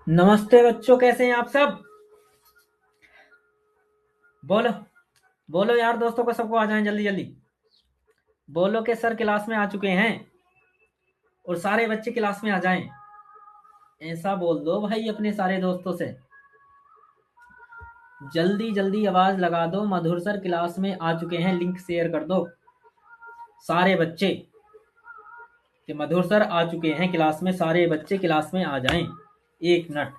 नमस्ते बच्चों, कैसे हैं आप सब? बोलो। बोलो यार, दोस्तों को सबको आ जाएं जल्दी जल्दी। बोलो कि सर क्लास में आ चुके हैं और सारे बच्चे क्लास में आ जाएं। ऐसा बोल दो भाई अपने सारे दोस्तों से। जल्दी जल्दी आवाज लगा दो, मधुर सर क्लास में आ चुके हैं, लिंक शेयर कर दो सारे बच्चे कि मधुर सर आ चुके हैं क्लास में। सारे बच्चे क्लास में आ जाएं। 1 मिनट।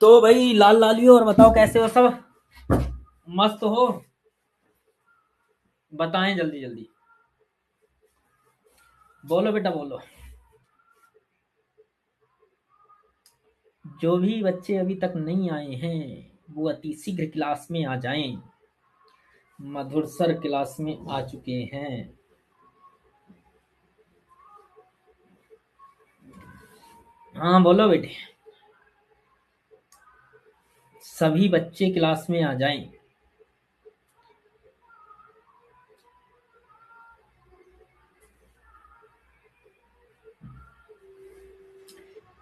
तो भाई लाल लालियो, और बताओ कैसे हो सब? मस्त हो? बताएं जल्दी जल्दी। बोलो बेटा बोलो। जो भी बच्चे अभी तक नहीं आए हैं वो अति शीघ्र क्लास में आ जाएं। मधुर सर क्लास में आ चुके हैं। हाँ बोलो बेटे। सभी बच्चे क्लास में आ जाएं।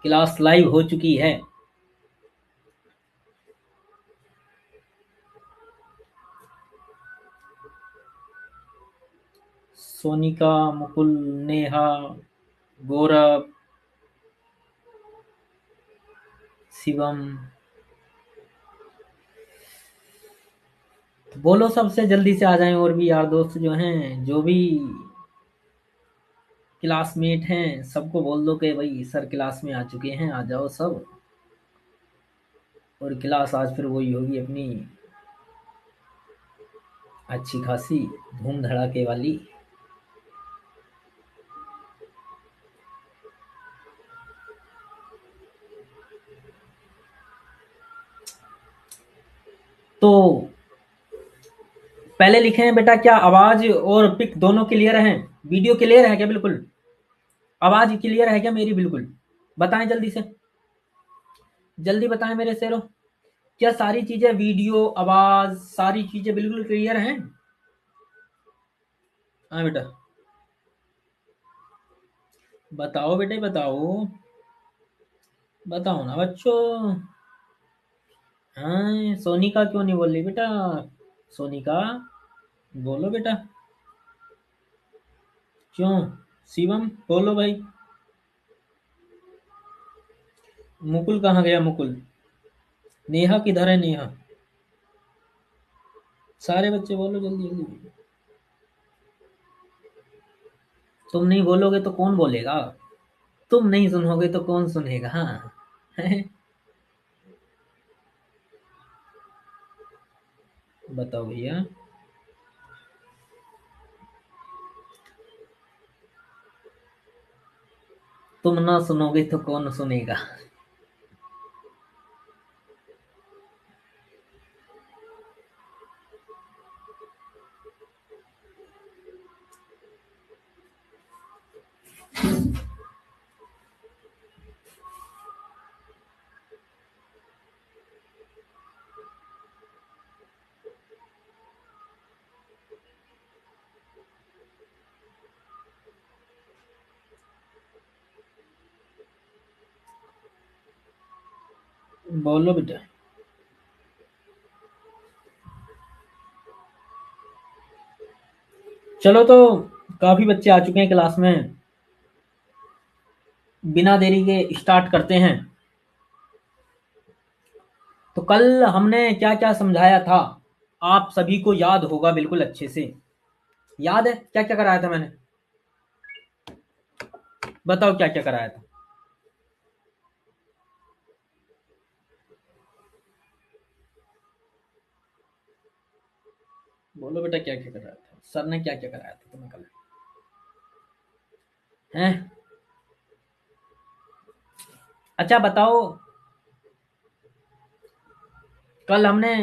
क्लास लाइव हो चुकी है। सोनिका, मुकुल, नेहा, गौरव, शिवम। तो बोलो सबसे जल्दी से आ जाएं। और भी यार दोस्त जो हैं, जो भी क्लासमेट हैं, सबको बोल दो कि भाई सर क्लास में आ चुके हैं, आ जाओ सब। और क्लास आज फिर वही होगी अपनी, अच्छी खासी धूम धड़ाके वाली। तो पहले लिखे हैं बेटा, क्या आवाज और पिक दोनों क्लियर हैं? वीडियो क्लियर है क्या? बिल्कुल। आवाज क्लियर है क्या मेरी? बिल्कुल। बताएं जल्दी से। जल्दी बताएं मेरे शेरों। क्या सारी चीजें, वीडियो, आवाज, सारी चीजें बिल्कुल क्लियर हैं? हाँ बेटा। बताओ बेटे बताओ। बताओ ना बच्चों। हाँ, सोनिका क्यों नहीं बोल रही बेटा? सोनिका, बोलो बेटा। क्यों? शिवम बोलो भाई। मुकुल कहाँ गया? मुकुल। नेहा किधर है? नेहा। सारे बच्चे बोलो जल्दी जल्दी। तुम नहीं बोलोगे तो कौन बोलेगा? तुम नहीं सुनोगे तो कौन सुनेगा? हाँ। बताओ भैया। तुम ना सुनोगे तो कौन सुनेगा? बोलो बेटा। चलो तो, काफी बच्चे आ चुके हैं क्लास में। बिना देरी के स्टार्ट करते हैं। तो कल हमने क्या क्या समझाया था, आप सभी को याद होगा बिल्कुल अच्छे से। याद है क्या क्या कराया था मैंने? बताओ क्या क्या कराया था। बोलो बेटा क्या क्या कराया था, सर ने क्या क्या कराया था तुम्हें कल? हैं? अच्छा बताओ। कल हमने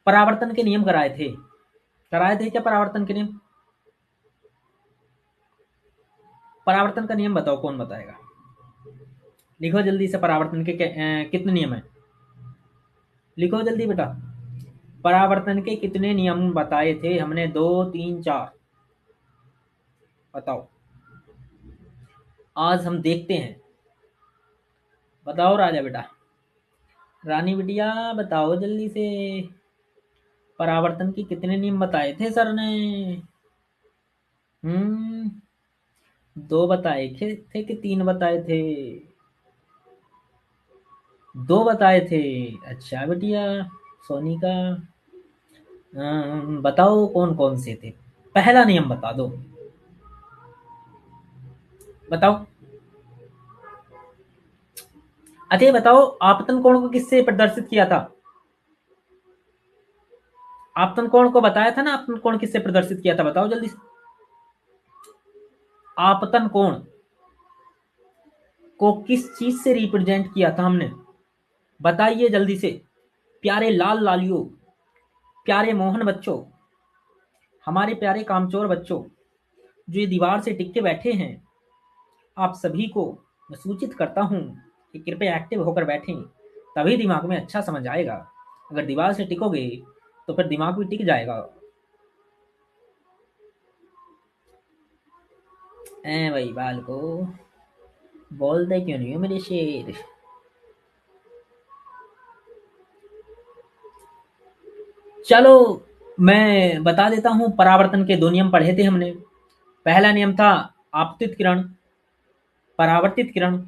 परावर्तन के नियम कराए थे। कराए थे क्या परावर्तन के नियम? परावर्तन का नियम बताओ, कौन बताएगा? लिखो जल्दी से, परावर्तन के कितने नियम है? लिखो जल्दी बेटा। परावर्तन के कितने नियम बताए थे हमने? 2, 3, 4 बताओ। आज हम देखते हैं। बताओ राजा बेटा। रानी बिटिया बताओ जल्दी से। परावर्तन के कितने नियम बताए थे सर ने? हम्म। 2 बताए थे कि 3 बताए थे? 2 बताए थे। अच्छा बिटिया। सोनिका। बताओ कौन कौन से थे? पहला नियम बता दो। बताओ। अजय बताओ, आपतन कोण को किससे प्रदर्शित किया था? आपतन कोण को बताया था ना, आपतन कोण किससे प्रदर्शित किया था? बताओ जल्दी से। आपतन कोण को किस चीज से रिप्रेजेंट किया था हमने? बताइए जल्दी से। प्यारे लाल लालियों, प्यारे मोहन बच्चों, हमारे प्यारे कामचोर बच्चों, जो ये दीवार से टिक के बैठे हैं, आप सभी को मैं सूचित करता हूं कि कृपया एक्टिव होकर बैठें, तभी दिमाग में अच्छा समझ आएगा। अगर दीवार से टिकोगे तो फिर दिमाग भी टिक जाएगा। ऐ भाई बाल को बोलते क्यों नहीं हो मेरे शेर? चलो, मैं बता देता हूं। परावर्तन के 2 नियम पढ़े थे हमने। पहला नियम था आपतित किरण, परावर्तित किरण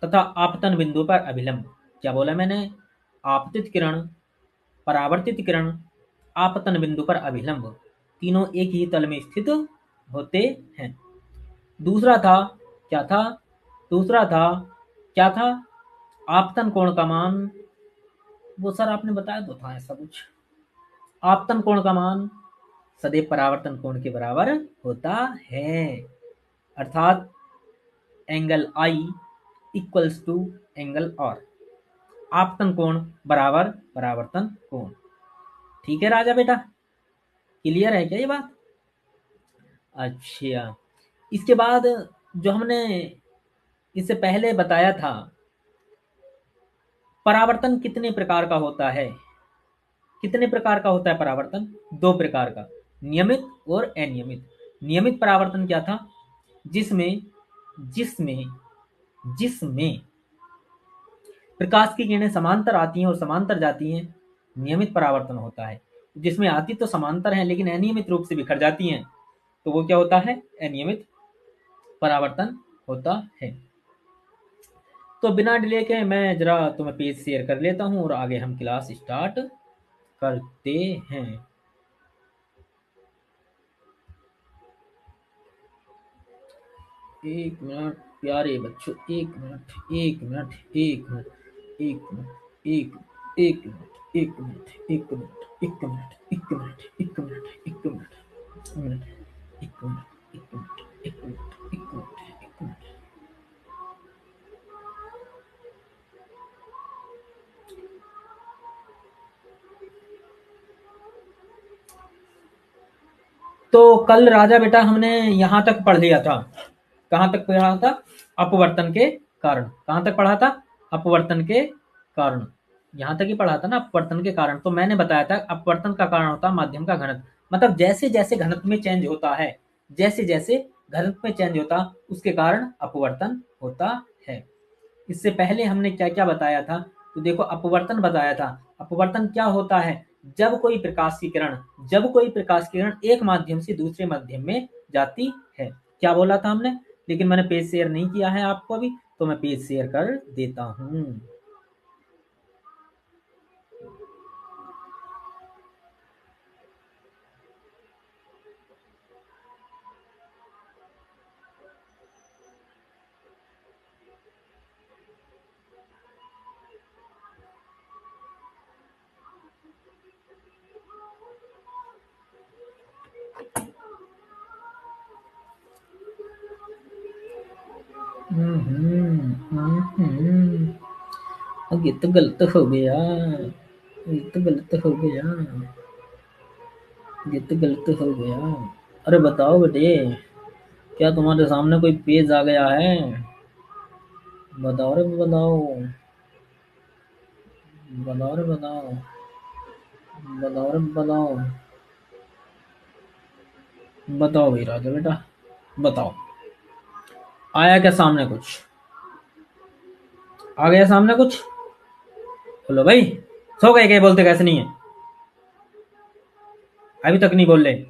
तथा आपतन बिंदु पर अभिलंब। क्या बोला मैंने? आपतित किरण, परावर्तित किरण, आपतन बिंदु पर अभिलंब, तीनों एक ही तल में स्थित होते हैं। दूसरा था, क्या था? दूसरा था, क्या था? आपतन कोण का मान, वो सर आपने बताया तो था ऐसा कुछ। आपतन कोण का मान सदैव परावर्तन कोण के बराबर होता है, अर्थात angle i equals to angle r. आपतन कोण बराबर परावर्तन कोण। ठीक है राजा बेटा, क्लियर है क्या ये बात? अच्छा, इसके बाद जो हमने इससे पहले बताया था, परावर्तन कितने प्रकार का होता है? कितने प्रकार का होता है परावर्तन? 2 प्रकार का, नियमित और अनियमित। नियमित परावर्तन क्या था? जिसमें जिसमें जिसमें प्रकाश की किरणें समांतर आती हैं और समांतर जाती हैं, नियमित परावर्तन होता है। जिसमें आती तो समांतर हैं लेकिन अनियमित रूप से बिखर जाती हैं, तो वो क्या होता है? अनियमित परावर्तन होता है। तो बिना डिले के मैं जरा तुम्हें पेज शेयर कर लेता हूं और आगे हम क्लास स्टार्ट करते हैं। एक मिनट प्यारे बच्चों, एक मिनट, एक मिनट, एक मिनट, एक मिनट, एक मिनट, एक मिनट, एक मिनट, एक मिनट, एक मिनट, एक मिनट, एक मिनट, एक मिनट, एक मिनट, एक मिनट, एक मिनट, एक मिनट, एक मिनट। तो कल राजा बेटा हमने यहां तक पढ़ लिया था। कहां तक पढ़ा था? अपवर्तन के कारण। कहां तक पढ़ा था? अपवर्तन के कारण। यहां तक ही पढ़ा था ना, अपवर्तन के कारण। तो मैंने बताया था अपवर्तन का कारण होता है माध्यम का घनत्व। मतलब जैसे जैसे घनत्व में चेंज होता है, जैसे जैसे घनत्व में चेंज होता, उसके कारण अपवर्तन होता है। इससे पहले हमने क्या क्या बताया था? तो देखो, अपवर्तन बताया था। अपवर्तन क्या होता है? जब कोई प्रकाश की किरण, जब कोई प्रकाश की किरण एक माध्यम से दूसरे माध्यम में जाती है। क्या बोला था हमने? लेकिन मैंने पेज शेयर नहीं किया है आपको अभी, तो मैं पेज शेयर कर देता हूं। अब ये तो गलत हो गया, ये तो गलत हो गया, ये तो गलत हो गया। अरे बताओ बेटे, क्या तुम्हारे सामने कोई पेज आ गया है? बताओ रे बताओ, बताओ रे बताओ, बताओ रे बताओ, बताओ भाई राजा बेटा, बताओ। आया क्या सामने कुछ? आ गया सामने कुछ? बोलो भाई। सो गए क्या? बोलते कैसे नहीं है? अभी तक नहीं बोल रहे?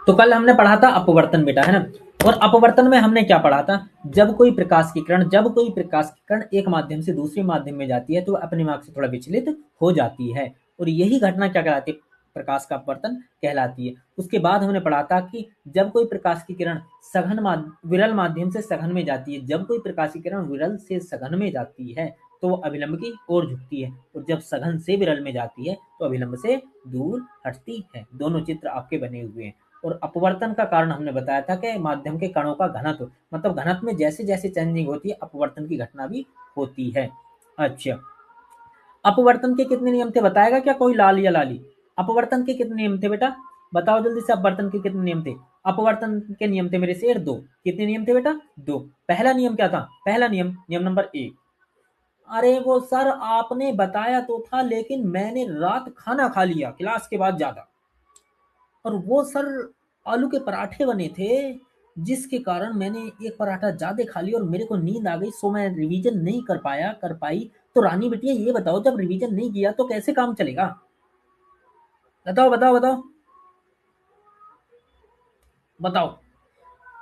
तो कल हमने पढ़ा था अपवर्तन बेटा, है ना? और अपवर्तन में हमने क्या पढ़ा था? जब कोई प्रकाश की किरण एक माध्यम से दूसरे माध्यम में जाती है तो अपने मार्ग से थोड़ा विचलित हो जाती है, और यही घटना क्या कहलाती है? प्रकाश का अपवर्तन कहलाती है। उसके बाद हमने पढ़ा था कि जब कोई प्रकाश की किरण विरल माध्यम से सघन में जाती है, जब कोई प्रकाश की किरण विरल से सघन में जाती है तो वो अभिलंब की ओर झुकती है, और जब सघन से विरल में जाती है तो अभिलंब से दूर हटती है। दोनों चित्र आपके बने हुए हैं। और अपवर्तन का कारण हमने बताया था कि माध्यम के कणों का घनत्व, मतलब घनत्व में जैसे जैसे चेंजिंग होती है अपवर्तन की घटना भी होती है। अच्छा, अपवर्तन के कितने नियम थे बताएगा क्या कोई? लाल या लाली? अपवर्तन के कितने नियम थे बेटा? बताओ जल्दी से, अपवर्तन के कितने नियम थे? अपवर्तन के नियम थे मेरे शेर दो। कितने नियम थे बेटा? दो। पहला नियम क्या था? पहला नियम, नियम नंबर एक। अरे वो सर आपने बताया तो था, लेकिन मैंने रात खाना खा लिया क्लास के बाद ज्यादा, और वो सर आलू के पराठे बने थे, जिसके कारण मैंने एक पराठा ज्यादा खा लिया और मेरे को नींद आ गई, सो मैं रिवीजन नहीं कर पाई। तो रानी बिटिया ये बताओ, जब रिवीजन नहीं किया तो कैसे काम चलेगा? बताओ बताओ बताओ बताओ।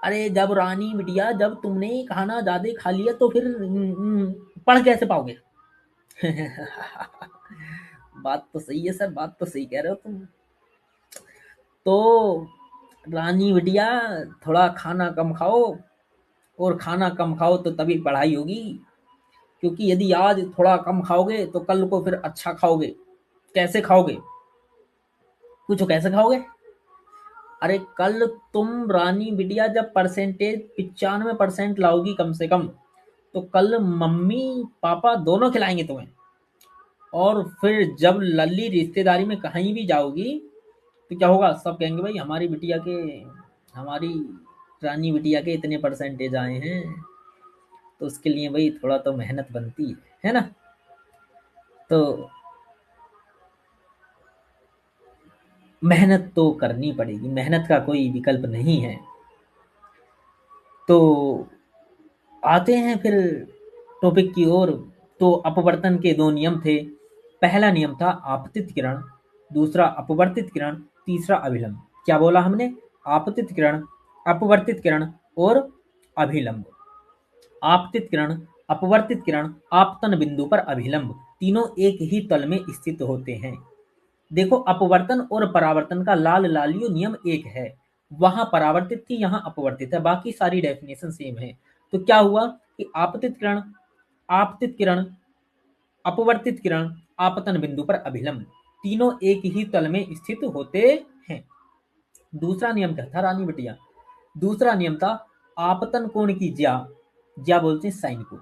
अरे जब रानी बिटिया, जब तुमने खाना ज्यादा खा लिया तो फिर पढ़ कैसे पाओगे? बात तो सही है सर, बात तो सही कह रहे हो तुम। तो रानी बिटिया, थोड़ा खाना कम खाओ, और खाना कम खाओ तो तभी पढ़ाई होगी, क्योंकि यदि आज थोड़ा कम खाओगे तो कल को फिर अच्छा खाओगे। कैसे खाओगे? पूछो कैसे खाओगे? अरे कल तुम रानी बिटिया जब परसेंटेज 95% लाओगी कम से कम, तो कल मम्मी पापा दोनों खिलाएंगे तुम्हें। और फिर जब लल्ली रिश्तेदारी में कहीं भी जाओगी तो क्या होगा? सब कहेंगे भाई हमारी रानी बिटिया के इतने परसेंटेज आए हैं। तो उसके लिए भाई थोड़ा तो मेहनत बनती है ना? तो मेहनत तो करनी पड़ेगी, मेहनत का कोई विकल्प नहीं है। तो आते हैं फिर टॉपिक की ओर। तो अपवर्तन के दो नियम थे। पहला नियम था आपतित किरण, दूसरा अपवर्तित किरण, तीसरा अभिलंब। क्या बोला हमने? आपतित किरण, अपवर्तित किरण और अभिलंब। आपतित किरण, अपवर्तित किरण, आपतन बिंदु पर अभिलंब, तीनों एक ही तल में स्थित होते हैं। देखो अपवर्तन और परावर्तन का लाल लालियो नियम एक है। वहां परावर्तित थी, यहाँ अपवर्तित है, बाकी सारी डेफिनेशन सेम है। तो क्या हुआ कि आपतित किरण, अपवर्तित किरण, आपतन बिंदु पर अभिलंब, तीनों एक ही तल में स्थित होते हैं। दूसरा नियम क्या था रानी बिटिया? दूसरा नियम था आपतन कोण की ज्या, ज्या बोलते हैं साइन को।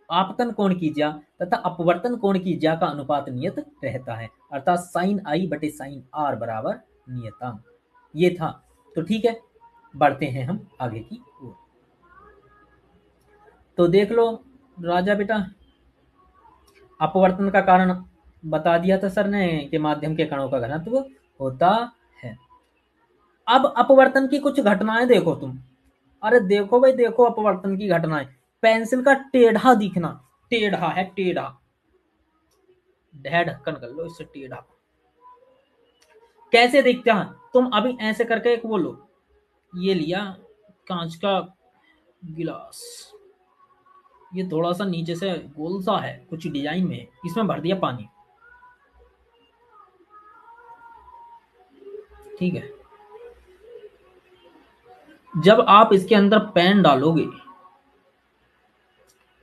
आपतन कोण की ज्या तथा अपवर्तन कोण की ज्या का अनुपात नियत रहता है, अर्थात साइन आई बटे साइन आर बराबर नियतांक। ये था। तो ठीक है, बढ़ते हैं हम आगे की ओर। तो देख लो राजा बेटा, अपवर्तन का कारण बता दिया था सर ने कि माध्यम के कणों का घनत्व होता है। अब अपवर्तन की कुछ घटनाएं देखो तुम। अरे देखो भाई देखो, अपवर्तन की घटनाएं। पेंसिल का टेढ़ा दिखना, टेढ़ा है टेढ़ा, ढक्कन कर लो इससे, टेढ़ा कैसे दिखता है? तुम अभी ऐसे करके एक बोलो, ये लिया कांच का गिलास, ये थोड़ा सा नीचे से गोल सा है कुछ डिजाइन में, इसमें भर दिया पानी, ठीक है? जब आप इसके अंदर पेन डालोगे,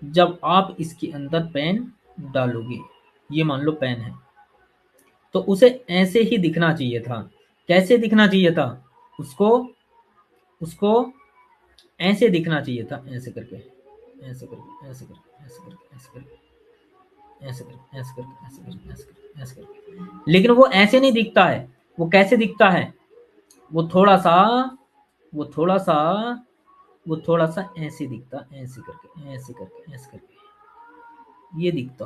जब आप इसके अंदर पेन डालोगे, ये मान लो पेन है, तो उसे ऐसे ही दिखना चाहिए था। कैसे दिखना चाहिए था उसको? उसको ऐसे दिखना चाहिए था, ऐसे करके, ऐसे करके, ऐसे करके, ऐसे करके, ऐसे करके, ऐसे करके, ऐसे करके, ऐसे करके, ऐसे करके, ऐसे करके। लेकिन वो ऐसे नहीं दिखता है। वो कैसे दिखता है? वो थोड़ा सा वो थोड़ा सा वो थोड़ा सा ऐसे दिखता, ऐसे करके, ऐसे करके, ऐसे करके, ये दिखता।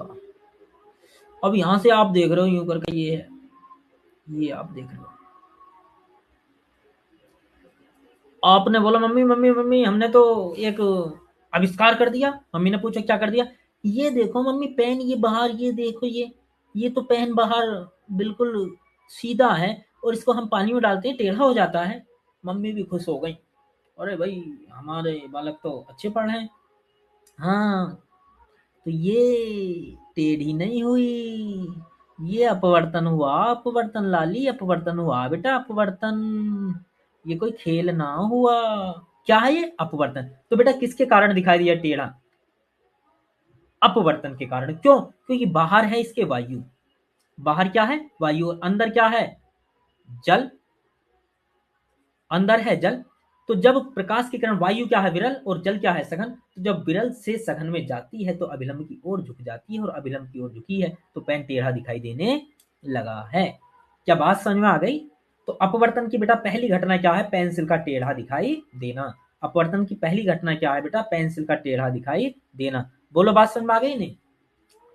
अब यहाँ से आप देख रहे हो यूं करके, ये है, ये आप देख रहे हो। आपने बोला मम्मी मम्मी मम्मी, हमने तो एक आविष्कार कर दिया। मम्मी ने पूछा क्या कर दिया? ये देखो मम्मी पेन, ये बाहर, ये देखो, ये तो पेन बाहर बिल्कुल सीधा है, और इसको हम पानी में डालते हैं टेढ़ा हो जाता है। मम्मी भी खुश हो गई। अरे भाई, हमारे बालक तो अच्छे पढ़ रहे हैं। हाँ, तो ये टेढ़ी नहीं हुई, ये अपवर्तन हुआ, अपवर्तन लाली, अपवर्तन हुआ बेटा, अपवर्तन। ये कोई खेल ना हुआ। क्या है ये? अपवर्तन। तो बेटा किसके कारण दिखाई दिया टेढ़ा? अपवर्तन के कारण। क्यों? क्योंकि बाहर है इसके वायु। बाहर क्या है? वायु। और अंदर क्या है? जल। अंदर है जल। तो जब प्रकाश की किरण, वायु क्या है? विरल, और जल क्या है? सघन। तो जब विरल से सघन में जाती है तो अभिलंब की ओर झुक जाती है, और अभिलंब की ओर झुकी है तो पेन टेढ़ा दिखाई देने लगा है। क्या बात समझ में आ गई? तो अपवर्तन की बेटा पहली घटना क्या है? पेंसिल का टेढ़ा दिखाई देना। अपवर्तन की पहली घटना क्या है बेटा? पेंसिल का टेढ़ा दिखाई देना। बोलो, बात समझ में आ गई नहीं?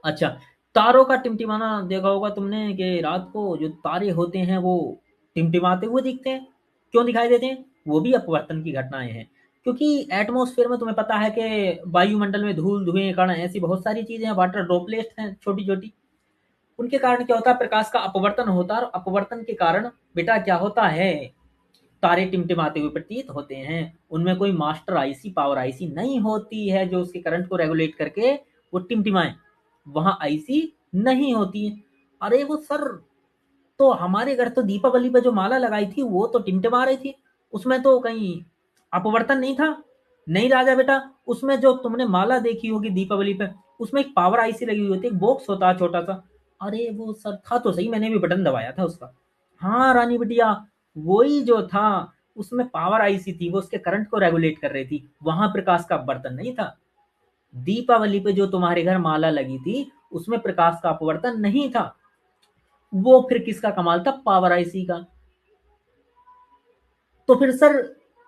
अच्छा, तारों का टिमटिमाना देखा होगा तुमने कि रात को जो तारे होते हैं वो टिमटिमाते हुए दिखते हैं। क्यों दिखाई देते हैं? वो भी अपवर्तन की घटनाएं हैं। क्योंकि एटमॉस्फेयर में तुम्हें पता है कि वायुमंडल में धूल, धुएं, कण, ऐसी बहुत सारी चीजें हैं, वाटर ड्रॉपलेट्स हैं छोटी छोटी। उनके कारण क्या होता है? प्रकाश का अपवर्तन होता है, और अपवर्तन के कारण बेटा क्या होता है? तारे टिमटिमाते हुए प्रतीत होते हैं। उनमें कोई मास्टर आईसी, पावर आईसी नहीं होती है जो उसके करंट को रेगुलेट करके वो टिमटिमाए। वहां आईसी नहीं होती है। अरे वो सर, तो हमारे घर तो दीपावली पे जो माला लगाई थी वो तो टिमटिमा रही थी, उसमें तो कहीं अपवर्तन नहीं था। नहीं राजा बेटा, उसमें जो तुमने माला देखी होगी दीपावली पे, उसमें एक पावर आईसी लगी हुई थी, एक बॉक्स होता है छोटा सा। अरे वो सर था तो सही, मैंने भी बटन दबाया था उसका। हाँ रानी बिटिया, वही जो था, उसमें पावर आईसी थी, वो उसके करंट को रेगुलेट कर रही थी, वहां प्रकाश का अपवर्तन नहीं था। दीपावली पे जो तुम्हारे घर माला लगी थी उसमें प्रकाश का अपवर्तन नहीं था। वो फिर किसका कमाल था? पावर आईसी का। तो फिर सर,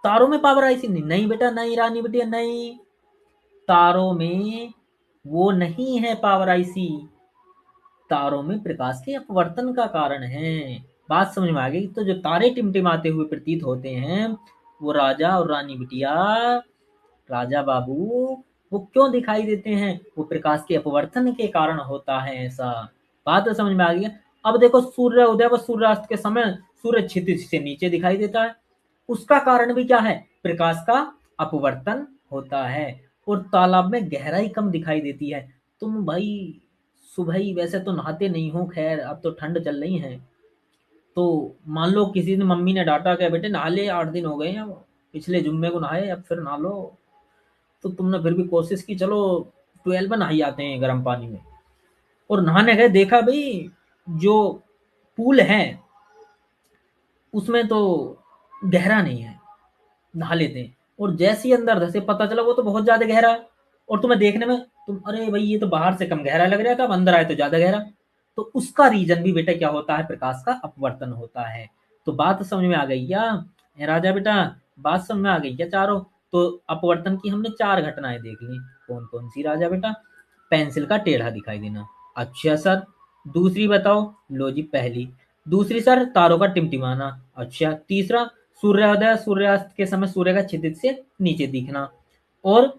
तारों में पावर आईसी नहीं? नहीं बेटा नहीं रानी बेटिया, नहीं। तारों में वो नहीं है पावर आईसी। तारों में प्रकाश के अपवर्तन का कारण है। बात समझ में आ गई? तो जो तारे टिमटिमाते हुए प्रतीत होते हैं, वो राजा और रानी बिटिया, राजा बाबू, वो क्यों दिखाई देते हैं? वो प्रकाश के अपवर्तन के कारण होता है ऐसा। बात तो समझ में आ गई? अब देखो, सूर्य उदय व सूर्यास्त के समय सूर्य क्षितिज से नीचे दिखाई देता है। उसका कारण भी क्या है? प्रकाश का अपवर्तन होता है। और तालाब में गहराई कम दिखाई देती है। तुम भाई सुबह ही वैसे तो नहाते नहीं हो, खैर अब तो ठंड चल रही है, तो मान लो किसी ने, मम्मी ने डांटा कि बेटे नहा ले, 8 दिन हो गए हैं, पिछले जुम्मे को नहाए, अब फिर नहा लो। तो तुमने फिर भी कोशिश की, चलो 12 में नहाई आते हैं गर्म पानी में। और नहाने गए, देखा भाई जो पूल है उसमें तो गहरा नहीं है। नहा लेते हैं, और जैसे ही अंदर धसे पता चला वो तो बहुत ज्यादा गहरा है। और तुम्हें देखने में, तुम अरे भाई ये तो बाहर से कम गहरा लग रहा था, अब अंदर आए तो ज्यादा गहरा। तो उसका रीजन भी बेटा क्या होता है? प्रकाश का अपवर्तन होता है। तो बात समझ में आ गई क्या? राजा बेटा, बात समझ में आ गई क्या चारों? तो अपवर्तन की हमने 4 घटनाएं देख ली। कौन कौन सी राजा बेटा? पेंसिल का टेढ़ा दिखाई देना। अच्छा सर, दूसरी बताओ। लो जी, पहली। दूसरी सर, तारों का टिमटिमाना। अच्छा, तीसरा, सूर्योदय सूर्यास्त के समय सूर्य का क्षितिज से नीचे दिखना। और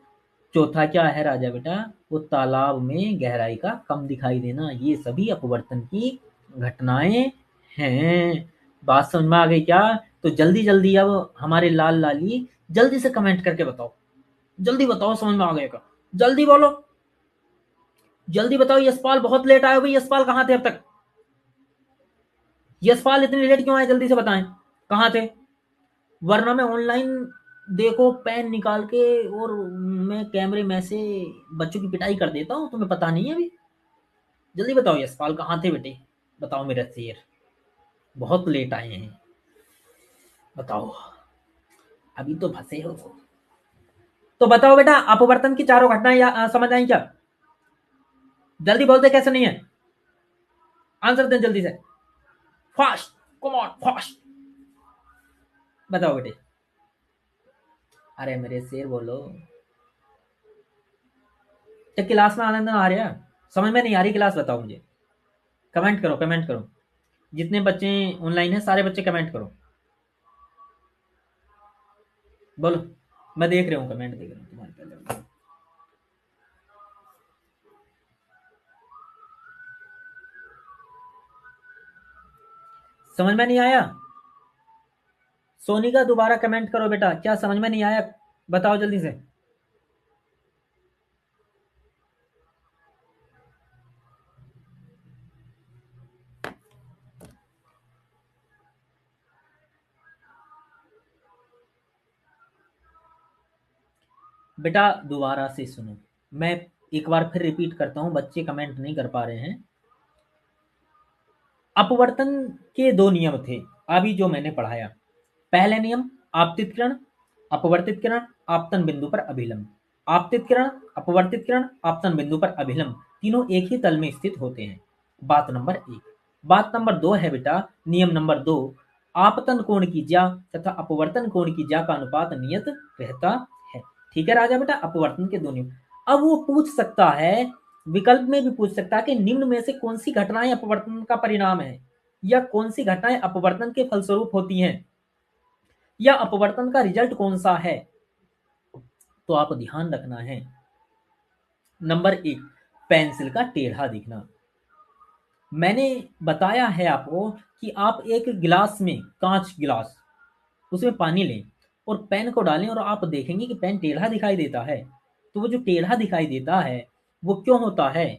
चौथा क्या है राजा बेटा? वो तालाब में गहराई का कम दिखाई देना। ये सभी अपवर्तन की घटनाएं हैं। बात समझ में आ गई क्या? तो जल्दी जल्दी अब हमारे लाल लाली, जल्दी से कमेंट करके बताओ। जल्दी बताओ, समझ में आ गया का? जल्दी बोलो, जल्दी बताओ। यशपाल बहुत लेट आए हो भाई, यशपाल कहाँ थे अब तक? यशपाल इतनी लेट क्यों आए? जल्दी से बताएं, कहाँ थे? वरना मैं ऑनलाइन, देखो पेन निकाल के, और मैं कैमरे में से बच्चों की पिटाई कर देता हूँ, तुम्हें पता नहीं है अभी। जल्दी बताओ यशपाल कहाँ थे बेटे? बताओ मेरा शेर, बहुत लेट आए हैं, बताओ। अभी तो फंसे हो। तो बताओ बेटा, अपवर्तन की चारों घटनाएं समझ आई क्या? जल्दी बोलते कैसे नहीं है, आंसर दें जल्दी से, फास्ट, कम ऑन फास्ट, बताओ बेटे। अरे मेरे शेर बोलो, तो क्लास में आनंद आ रहा, समझ में नहीं आ रही क्लास, बताओ मुझे, कमेंट करो, कमेंट करो, जितने बच्चे ऑनलाइन है सारे बच्चे कमेंट करो, बोलो, मैं देख रहा हूँ, कमेंट देख रहा हूँ तुम्हारे पहले। समझ में नहीं आया? सोनिका दोबारा कमेंट करो बेटा, क्या समझ में नहीं आया, बताओ जल्दी से। बेटा दोबारा से सुनो, मैं एक बार फिर रिपीट करता हूं, बच्चे कमेंट नहीं कर पा रहे हैं। अपवर्तन के दो नियम थे, अभी जो मैंने पढ़ाया। पहले नियम, आपतित किरण, अपवर्तित किरण, आपतन बिंदु पर अभिलंब। आपतित किरण, अपवर्तित किरण, आपतन बिंदु पर अभिलंब, तीनों एक ही तल में स्थित होते हैं। बात नंबर एक। बात नंबर दो है बेटा, नियम नंबर दो, आपतन कोण की ज्या तथा अपवर्तन कोण की ज्या का अनुपात नियत रहता है। ठीक है राजा बेटा, अपवर्तन के दो नियम। अब वो पूछ सकता है, विकल्प में भी पूछ सकता है कि निम्न में से कौन सी घटनाएं अपवर्तन का परिणाम है, या कौन सी घटनाएं अपवर्तन के फलस्वरूप होती हैं, या अपवर्तन का रिजल्ट कौन सा है। तो आप ध्यान रखना है, नंबर एक, पेंसिल का टेढ़ा दिखना। मैंने बताया है आपको कि आप एक गिलास में, कांच गिलास, उसमें पानी लें और पेन को डालें और आप देखेंगे कि पेन टेढ़ा दिखाई देता है। तो वो जो टेढ़ा दिखाई देता है वो क्यों होता है,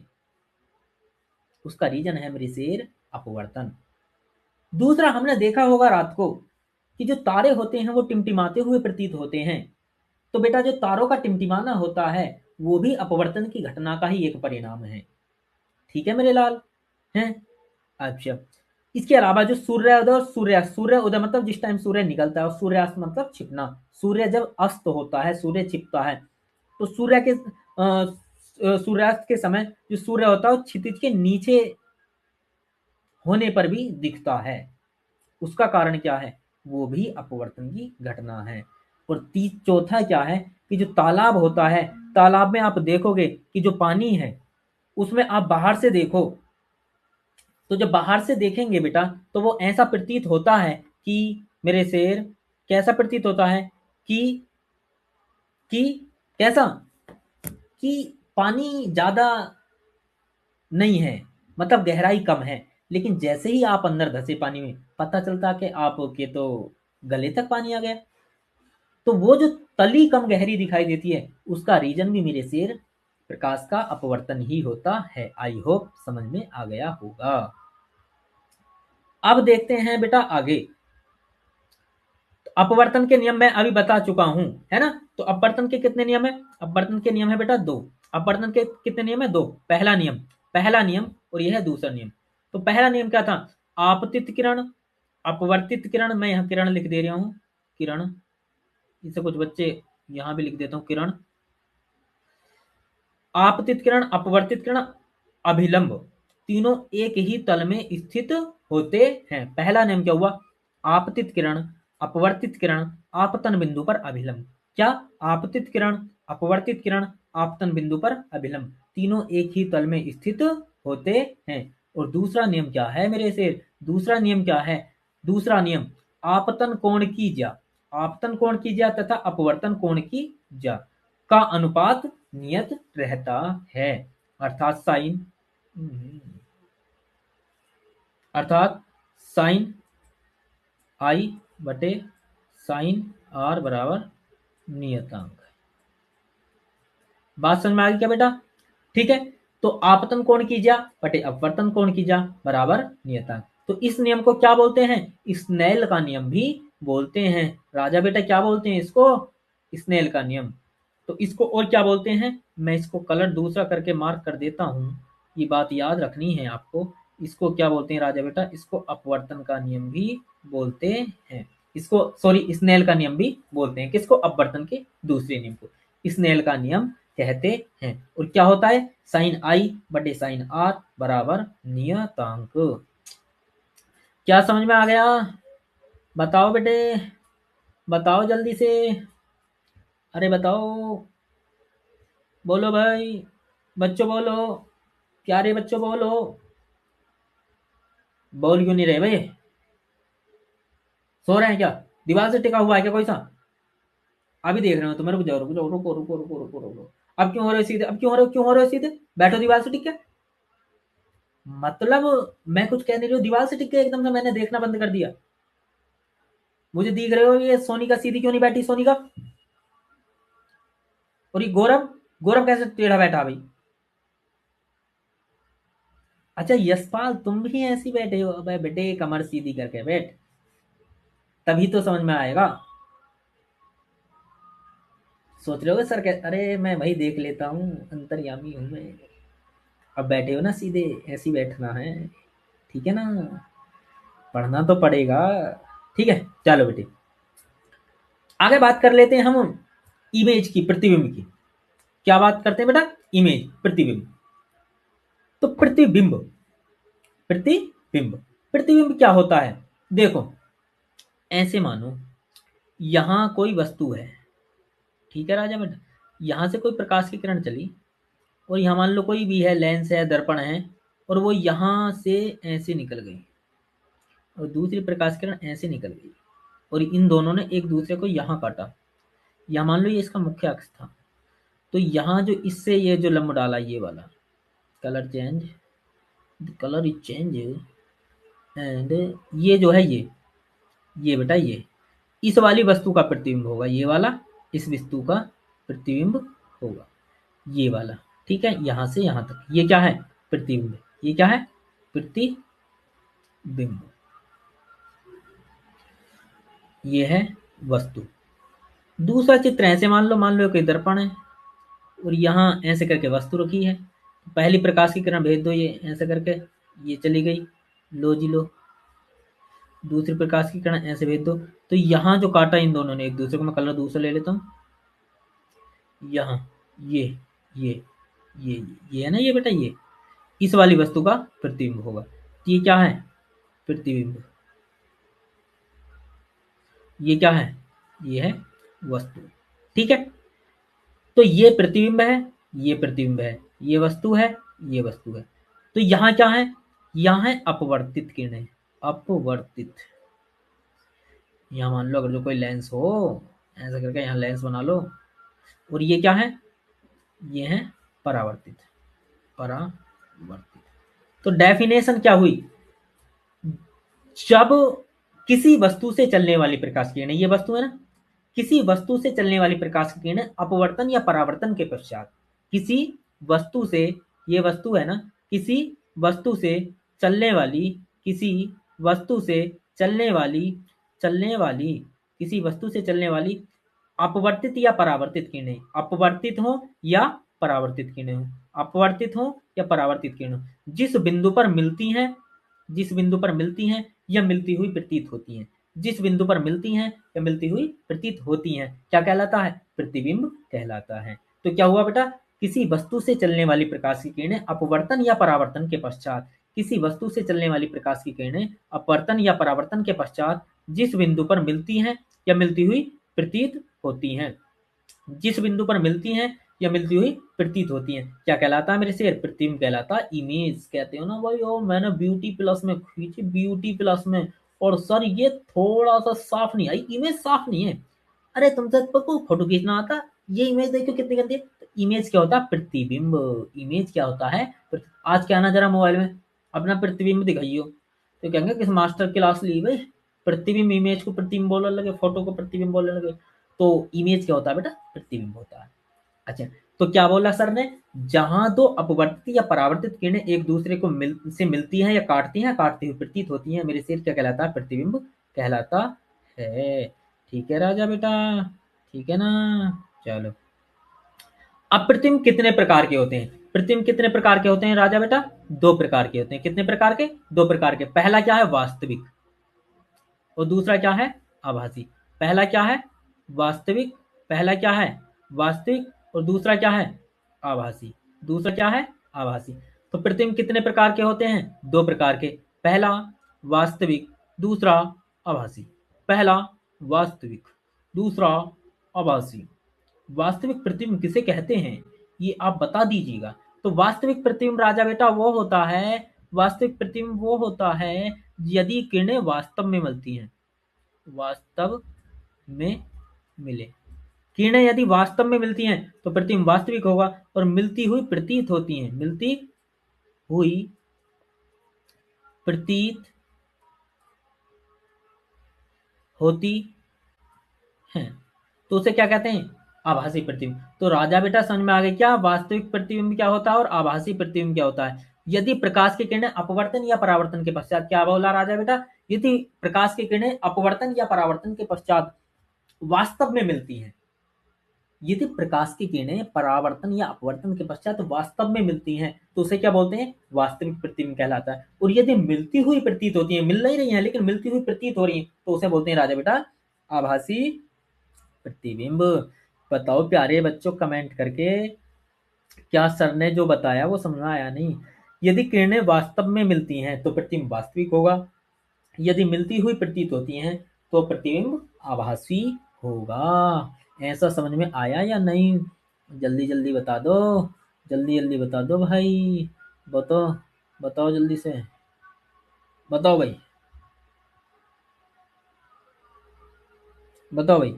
उसका रीजन है मेरे शेर, अपवर्तन। दूसरा, हमने देखा होगा रात को कि जो तारे होते हैं वो टिमटिमाते हुए प्रतीत होते हैं। तो बेटा जो तारों का टिमटिमाना होता है वो भी अपवर्तन की घटना का ही एक परिणाम है। ठीक है मेरे लाल हैं। अच्छा, इसके अलावा जो सूर्योदय और सूर्यास्त, सूर्योदय मतलब जिस टाइम सूर्य निकलता है, और सूर्यास्त मतलब छिपना। सूर्य जब अस्त होता है, सूर्य छिपता है, तो सूर्य के सूर्यास्त के समय जो सूर्य होता है वो क्षितिज के नीचे होने पर भी दिखता है। उसका कारण क्या है, वो भी अपवर्तन की घटना है। और चौथा क्या है कि जो तालाब होता है, तालाब में आप देखोगे कि जो पानी है उसमें आप बाहर से देखो, तो जब बाहर से देखेंगे बेटा तो वो ऐसा प्रतीत होता है कि, मेरे शेर, कैसा प्रतीत होता है कि कि कैसा, कि पानी ज्यादा नहीं है, मतलब गहराई कम है। लेकिन जैसे ही आप अंदर धसे पानी में, पता चलता कि आपके तो गले तक पानी आ गया। तो वो जो तली कम गहरी दिखाई देती है, उसका रीजन भी मेरे शेर प्रकाश का अपवर्तन ही होता है। आई होप समझ में आ गया होगा। अब देखते हैं बेटा आगे। अपवर्तन के नियम मैं अभी बता चुका हूं, है ना। तो अपवर्तन के कितने नियम है, अपवर्तन के नियम है बेटा दो। अपवर्तन के कितने नियम है, दो। पहला नियम, पहला नियम, और यह है दूसरा नियम। तो पहला नियम क्या था, आपतित किरण, अपवर्तित किरण, मैं यहाँ किरण लिख दे रहा हूँ, किरण, इसे कुछ बच्चे यहाँ भी लिख देता हूँ, किरण। आपतित किरण, अपवर्तित किरण, अभिलंब, तीनों एक ही तल में स्थित होते हैं। पहला नियम क्या हुआ, आपतित किरण, अपवर्तित किरण, आपतन बिंदु पर अभिलंब। क्या, आपतित किरण, अपवर्तित किरण, आपतन बिंदु पर अभिलंब, तीनों एक ही तल में स्थित होते हैं। और दूसरा नियम क्या है मेरे से, दूसरा नियम क्या है, दूसरा नियम, आपतन कोण की ज्या, आपतन कोण की ज्या तथा अपवर्तन कोण की ज्या का अनुपात नियत रहता है। अर्थात साइन, अर्थात साइन आई बटे साइन आर बराबर नियतांक। बात समझ में आ गई क्या बेटा, ठीक है। तो आपतन कोण की ज्या बटे अपवर्तन कोण की ज्या बराबर नियतांक। तो इस नियम को क्या बोलते हैं, स्नेल का नियम भी बोलते हैं। राजा बेटा क्या बोलते हैं इसको, स्नेल का नियम। तो इसको और क्या बोलते हैं, मैं इसको कलर दूसरा करके मार्क कर देता हूं, ये बात याद रखनी है आपको। इसको क्या बोलते हैं राजा बेटा, इसको अपवर्तन का नियम भी बोलते हैं। इसको, सॉरी, स्नेल का नियम भी बोलते हैं। किसको, अपवर्तन के दूसरे नियम को। स्नेल का नियम कहते हैं। और क्या होता है, साइन आई बटे साइन आर बराबर नियतांक। क्या समझ में आ गया? बताओ बेटे, बताओ जल्दी से, अरे बताओ, बोलो भाई, बच्चों बोलो, क्या रे बच्चों बोलो, बोल क्यों नहीं रहे भाई? सो रहे हैं क्या? दीवार से टिका हुआ है क्या कोई सा? अभी देख रहे हो तुम्हें, रुक जाओ रुक जाओ, रुको रुको रुको रुको रुको। अब क्यों हो रहे हो सीधे? अब क्यों हो रहे हो सीधे? बैठो दीवार से टिक के। मतलब मैं कुछ कह नहीं रही हूँ, दीवार से टिक के एकदम से मैंने देखना बंद कर दिया। मुझे दिख रहे हो ये सोनिका सीधी क्यों नहीं बैठी? सोनिका और ये गौरव, गौरव कैसे टेढ़ा बैठा भाई? अच्छा यशपाल तुम भी ऐसी बैठे हो? अबे बेटे कमर सीधी करके बैठ, तभी तो समझ में आएगा। सोच रहे हो सर अरे मैं वही देख लेता हूँ, अंतर्यामी हूँ मैं। अब बैठे हो ना सीधे, ऐसी बैठना है, ठीक है ना? पढ़ना तो पड़ेगा, ठीक है। चलो बेटे आगे बात कर लेते हैं हम इमेज की, प्रतिबिंब की। क्या बात करते हैं बेटा? इमेज, प्रतिबिंब। तो प्रतिबिंब, प्रतिबिंब, प्रतिबिंब क्या होता है? देखो ऐसे मानो यहां कोई वस्तु है, ठीक है राजा बेटा, यहां से कोई प्रकाश की किरण चली और यहाँ मान लो कोई भी है, लेंस है, दर्पण है, और वो यहाँ से ऐसे निकल गई और दूसरी प्रकाश किरण ऐसे निकल गई और इन दोनों ने एक दूसरे को यहाँ काटा। यहाँ मान लो ये इसका मुख्य अक्ष था, तो यहाँ जो इससे ये जो लंब डाला ये वाला, colour change, colour is change, and ये जो है ये बेटा ये इस वाली वस्तु का प्रतिबिंब होगा, ये वाला इस वस्तु का प्रतिबिंब होगा, ये वाला, ठीक है। यहाँ से यहाँ तक ये क्या है? प्रतिबिंब। ये क्या है? प्रतिबिंब। ये है वस्तु। दूसरा चित्र ऐसे मान लो कोई दर्पण है और यहाँ ऐसे करके वस्तु रखी है। पहली प्रकाश की किरण भेज दो, ये ऐसे करके ये चली गई, लो जी लो। दूसरी प्रकाश की किरण ऐसे भेज दो, तो यहाँ जो काटा इन दोनों ने एक दूसरे को, मैं कलर दूसरा ले लेता हूँ, यहाँ ये ये ये है ना ये बेटा, ये इस वाली वस्तु का प्रतिबिंब होगा। तो ये क्या है? प्रतिबिंब। ये क्या है? ये है वस्तु, ठीक है। तो ये प्रतिबिंब है, ये प्रतिबिंब है, ये वस्तु है, ये वस्तु है। तो यहाँ क्या है? यहाँ है अपवर्तित किरणें, अपवर्तित। यहाँ मान लो अगर जो कोई लेंस हो, ऐसा करके यहाँ लेंस बना लो, और ये क्या है? ये है परावर्तित, परावर्तित। तो डेफिनेशन क्या हुई? जब किसी वस्तु से चलने वाली प्रकाश की किरणें, ये वस्तु है ना, किसी वस्तु से चलने वाली प्रकाश की किरणें अपवर्तन या परावर्तन के पश्चात, किसी वस्तु से, ये वस्तु है ना, किसी वस्तु से चलने वाली, किसी वस्तु से चलने वाली, चलने वाली, किसी वस्तु से चलने वाली अपवर्तित या परावर्तित किरणें, अपवर्तित हो या परावर्तित किरणें हो, अपवर्तित हो या परावर्तित किरणें हो, जिस बिंदु पर मिलती हैं, जिस बिंदु पर मिलती हैं या मिलती हुई प्रतीत होती हैं, जिस बिंदु पर मिलती हैं या मिलती हुई प्रतीत होती हैं, क्या कहलाता है? प्रतिबिंब कहलाता है। तो क्या हुआ बेटा? किसी वस्तु से चलने वाली प्रकाश की किरणें अपवर्तन या परावर्तन के पश्चात, किसी वस्तु से चलने वाली प्रकाश की किरणें अपवर्तन या परावर्तन के पश्चात जिस बिंदु पर मिलती हैं या मिलती हुई प्रतीत होती हैं, जिस बिंदु पर मिलती हैं या मिलती हुई प्रतीत होती हैं, क्या कहलाता है मेरे शेर? प्रतिबिंब कहलाता है। इमेज कहते हो ना भाई, ओ मैंने ब्यूटी प्लस में खींची, ब्यूटी प्लस में, और सर ये थोड़ा सा साफ नहीं आई, इमेज साफ नहीं है। अरे तुमसे को फोटो खींचना आता, ये इमेज देखो कितनी गंदी है। तो इमेज क्या होता है? प्रतिबिंब। इमेज क्या होता है? आज क्या ना जरा मोबाइल में अपना प्रतिबिंब दिखाइयो, तो कहेंगे किस मास्टर क्लास ली भाई, प्रतिबिंब, इमेज को प्रतिबिंब बोलने लगे, फोटो को प्रतिबिंब बोलने लगे। तो इमेज क्या होता है बेटा? प्रतिबिंब होता है। अच्छा, तो क्या बोला सर ने? जहां दो अपवर्तित या परावर्तित किरणें एक दूसरे को मिलती हैं या काटती हैं, काटती हुई प्रतीत होती हैं, मेरे सिर क्या कहलाता है? प्रतिबिंब कहलाता है। ठीक है राजा बेटा, ठीक है ना? चलो, अब प्रतिबिंब कितने प्रकार के होते हैं? प्रतिबिंब कितने प्रकार के होते हैं राजा बेटा? दो प्रकार के होते हैं। कितने प्रकार के? दो प्रकार के। पहला क्या है? वास्तविक, और दूसरा क्या है? आभासी। पहला क्या है? वास्तविक, पहला क्या है? वास्तविक, और दूसरा क्या है? आभासी। दूसरा क्या है? आभासी। तो प्रतिबिंब कितने प्रकार के होते हैं? दो प्रकार के। पहला वास्तविक, दूसरा आभासी। पहला वास्तविक, दूसरा आभासी। वास्तविक प्रतिबिंब किसे कहते हैं ये आप बता दीजिएगा। तो वास्तविक प्रतिबिंब राजा बेटा वो होता है, वास्तविक प्रतिबिंब वो होता है यदि किरणें वास्तव में मिलती हैं, वास्तव में मिले। किरणें यदि वास्तव में मिलती हैं तो प्रतिबिंब वास्तविक होगा, और मिलती हुई प्रतीत होती हैं, मिलती हुई प्रतीत होती हैं, तो उसे क्या कहते हैं? आभासी प्रतिबिंब। तो राजा बेटा समझ में आ गया क्या वास्तविक प्रतिबिंब क्या होता है और आभासी प्रतिबिंब क्या होता है? यदि प्रकाश की किरणें अपवर्तन या परावर्तन के पश्चात, क्या बोला राजा बेटा? यदि प्रकाश की किरणें अपवर्तन या परावर्तन के पश्चात वास्तव में मिलती हैं, यदि प्रकाश की किरणें परावर्तन या अपवर्तन के पश्चात वास्तव में मिलती हैं तो उसे क्या बोलते हैं? वास्तविक प्रतिबिंब कहलाता है। और यदि मिलती हुई प्रतीत होती है, मिल नहीं रही है लेकिन मिलती हुई प्रतीत हो रही है, तो उसे बोलते हैं राजा बेटा आभासी प्रतिबिंब। बताओ प्यारे बच्चों कमेंट करके, क्या सर ने जो बताया वो समझ में आया नहीं? यदि किरणें वास्तव में मिलती हैं तो प्रतिबिंब वास्तविक होगा, यदि मिलती हुई प्रतीत होती हैं तो प्रतिबिंब आभासी होगा। ऐसा समझ में आया या नहीं? जल्दी जल्दी बता दो, जल्दी जल्दी बता दो भाई। बताओ बताओ जल्दी से बताओ भाई, बताओ भाई,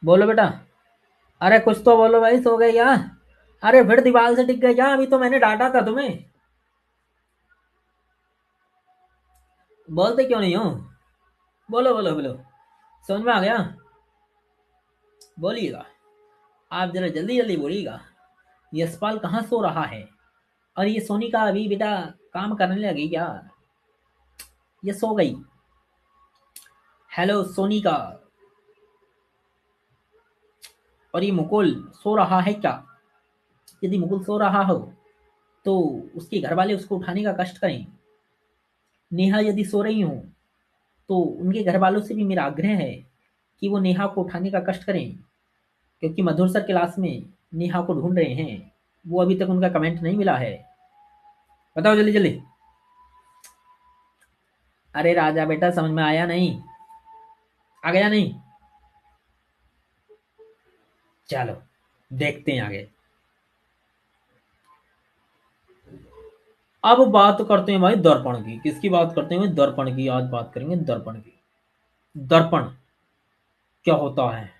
बोलो बेटा। अरे कुछ तो बोलो भाई, सो गए क्या? अरे फिर दीवार से टिक गए क्या? अभी तो मैंने डांटा था तुम्हें। बोलते क्यों नहीं हो? बोलो बोलो बोलो, समझ में आ गया? बोलिएगा, आप जरा जल्दी जल्दी बोलिएगा। यशपाल कहाँ सो रहा है? और ये सोनी का अभी बेटा काम करने लगी क्या? ये सो गई। हेलो सोनी का। और ये मुकुल सो रहा है क्या? यदि मुकुल सो रहा हो तो उसके घर वाले उसको उठाने का कष्ट करें। नेहा यदि सो रही हो तो उनके घर वालों से भी मेरा आग्रह है कि वो नेहा को उठाने का कष्ट करें, क्योंकि मधुर सर क्लास में नेहा को ढूंढ रहे हैं। वो अभी तक उनका कमेंट नहीं मिला है। बताओ जल्दी जल्दी। अरे राजा बेटा समझ में आया नहीं? आ गया नहीं? चलो देखते हैं आगे। अब बात करते हैं भाई दर्पण की। किसकी बात करते हैं भाई? दर्पण की। आज बात करेंगे दर्पण की। दर्पण क्या होता है?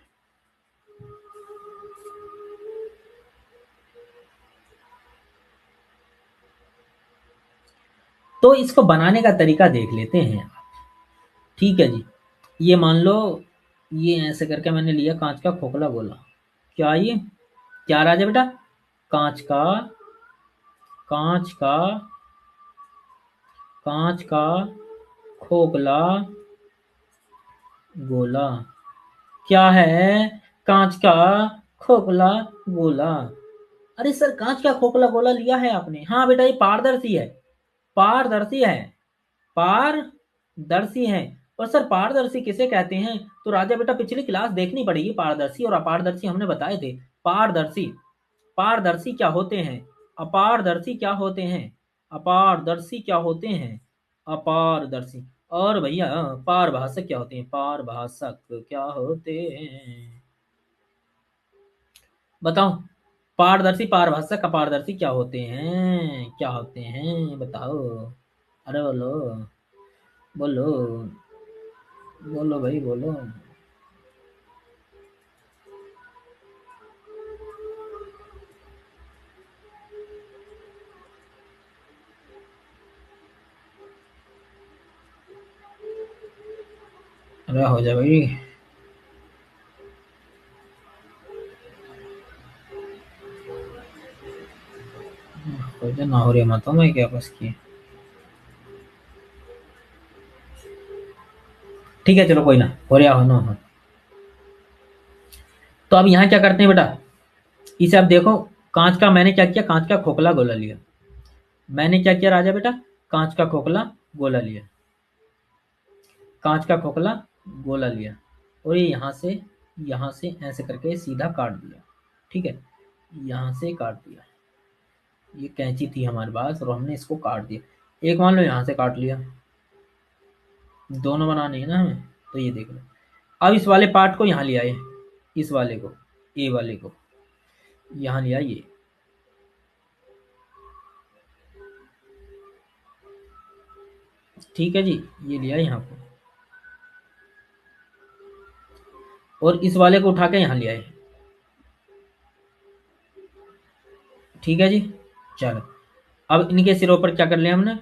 तो इसको बनाने का तरीका देख लेते हैं। ठीक है जी, ये मान लो, ये ऐसे करके मैंने लिया कांच का खोखला गोला। क्या ये क्या राजा बेटा? कांच का, कांच का, कांच का खोखला गोला। क्या है? कांच का खोखला गोला। अरे सर कांच का खोखला गोला लिया है आपने? हाँ बेटा ये पारदर्शी है, पारदर्शी है, पारदर्शी है। और सर पारदर्शी किसे कहते हैं? तो राजा बेटा पिछली क्लास देखनी पड़ेगी। पारदर्शी और अपारदर्शी हमने बताए थे। पारदर्शी, पारदर्शी क्या होते हैं? अपारदर्शी क्या होते हैं? अपारदर्शी क्या होते हैं? अपारदर्शी। और भैया पारभाषक क्या होते हैं? पारभाषक क्या होते हैं? बताओ। पारदर्शी, पारभाषक, अपारदर्शी क्या होते हैं? क्या होते हैं बताओ? अरे बोलो, बोलो, बोलो भाई बोलो। अरे हो जाए भाई। हो जाए ना, हो रही मत हो मैं क्या बस की। ठीक है चलो कोई ना, हो रहा हो ना हो। तो अब यहाँ क्या करते हैं बेटा? इसे आप देखो। कांच का मैंने क्या किया? कांच का खोखला गोला लिया। मैंने क्या किया राजा बेटा? कांच का खोखला गोला लिया, कांच का खोखला गोला लिया। और ये यहाँ से ऐसे करके सीधा काट दिया। ठीक है। यहाँ से काट दिया, ये कैंची थी हमारे पास और हमने इसको काट दिया। एक मान लो यहाँ से काट लिया, दोनों बनाने हैं ना हमें, तो ये देख लो। अब इस वाले पार्ट को यहाँ ले आए, इस वाले को, ए वाले को यहाँ ले आइए, ठीक है जी, ये लिया यहाँ को, और इस वाले को उठा के यहाँ ले आए, ठीक है जी। चलो, अब इनके सिरों पर क्या कर लिया हमने,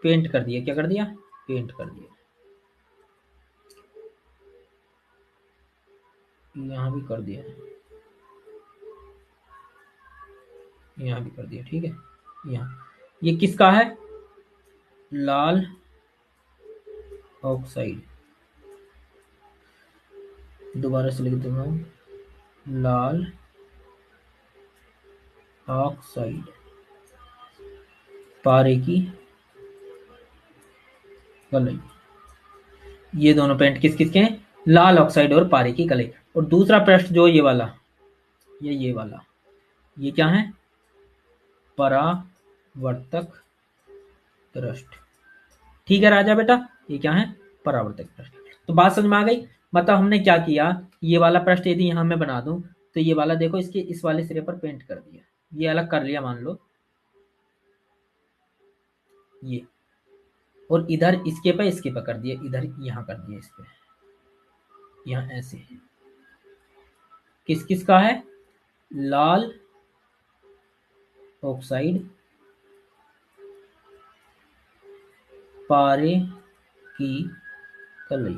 पेंट कर दिया। क्या कर दिया, पेंट कर दिया। यहाँ भी कर दिया, यहाँ भी कर दिया, ठीक है। यहाँ ये किसका है, लाल ऑक्साइड, दोबारा से लिख देता हूँ, लाल ऑक्साइड, पारे की कलई। ये दोनों पेंट किस किस के हैं, लाल ऑक्साइड और पारे की कलई। और दूसरा पृष्ठ जो ये वाला, ये वाला, ये क्या है, परावर्तक पृष्ठ, ठीक है राजा बेटा, ये क्या है, परावर्तक पृष्ठ। तो बात समझ में आ गई। मतलब हमने क्या किया, ये वाला पृष्ठ यदि यहाँ मैं बना दूं, तो ये वाला देखो इसके इस वाले सिरे पर पेंट कर दिया, ये अलग कर लिया मान लो, ये, और इधर इसके पे कर दिया, इधर यहाँ कर दिया, इस पे यहाँ ऐसे। किस किस का है, लाल ऑक्साइड, पारे की कलई।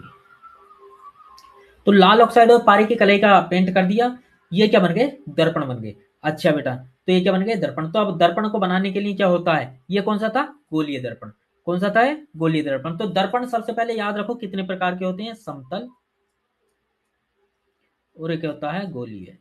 तो लाल ऑक्साइड और पारे की कलई का पेंट कर दिया, ये क्या बन गए, दर्पण बन गए। अच्छा बेटा, तो ये क्या बन गए, दर्पण। तो अब दर्पण को बनाने के लिए क्या होता है, ये कौन सा था, गोलीय दर्पण। कौन सा था, है गोलीय दर्पण। तो दर्पण सबसे पहले याद रखो कितने प्रकार के होते हैं, समतल और एक होता है गोलीय।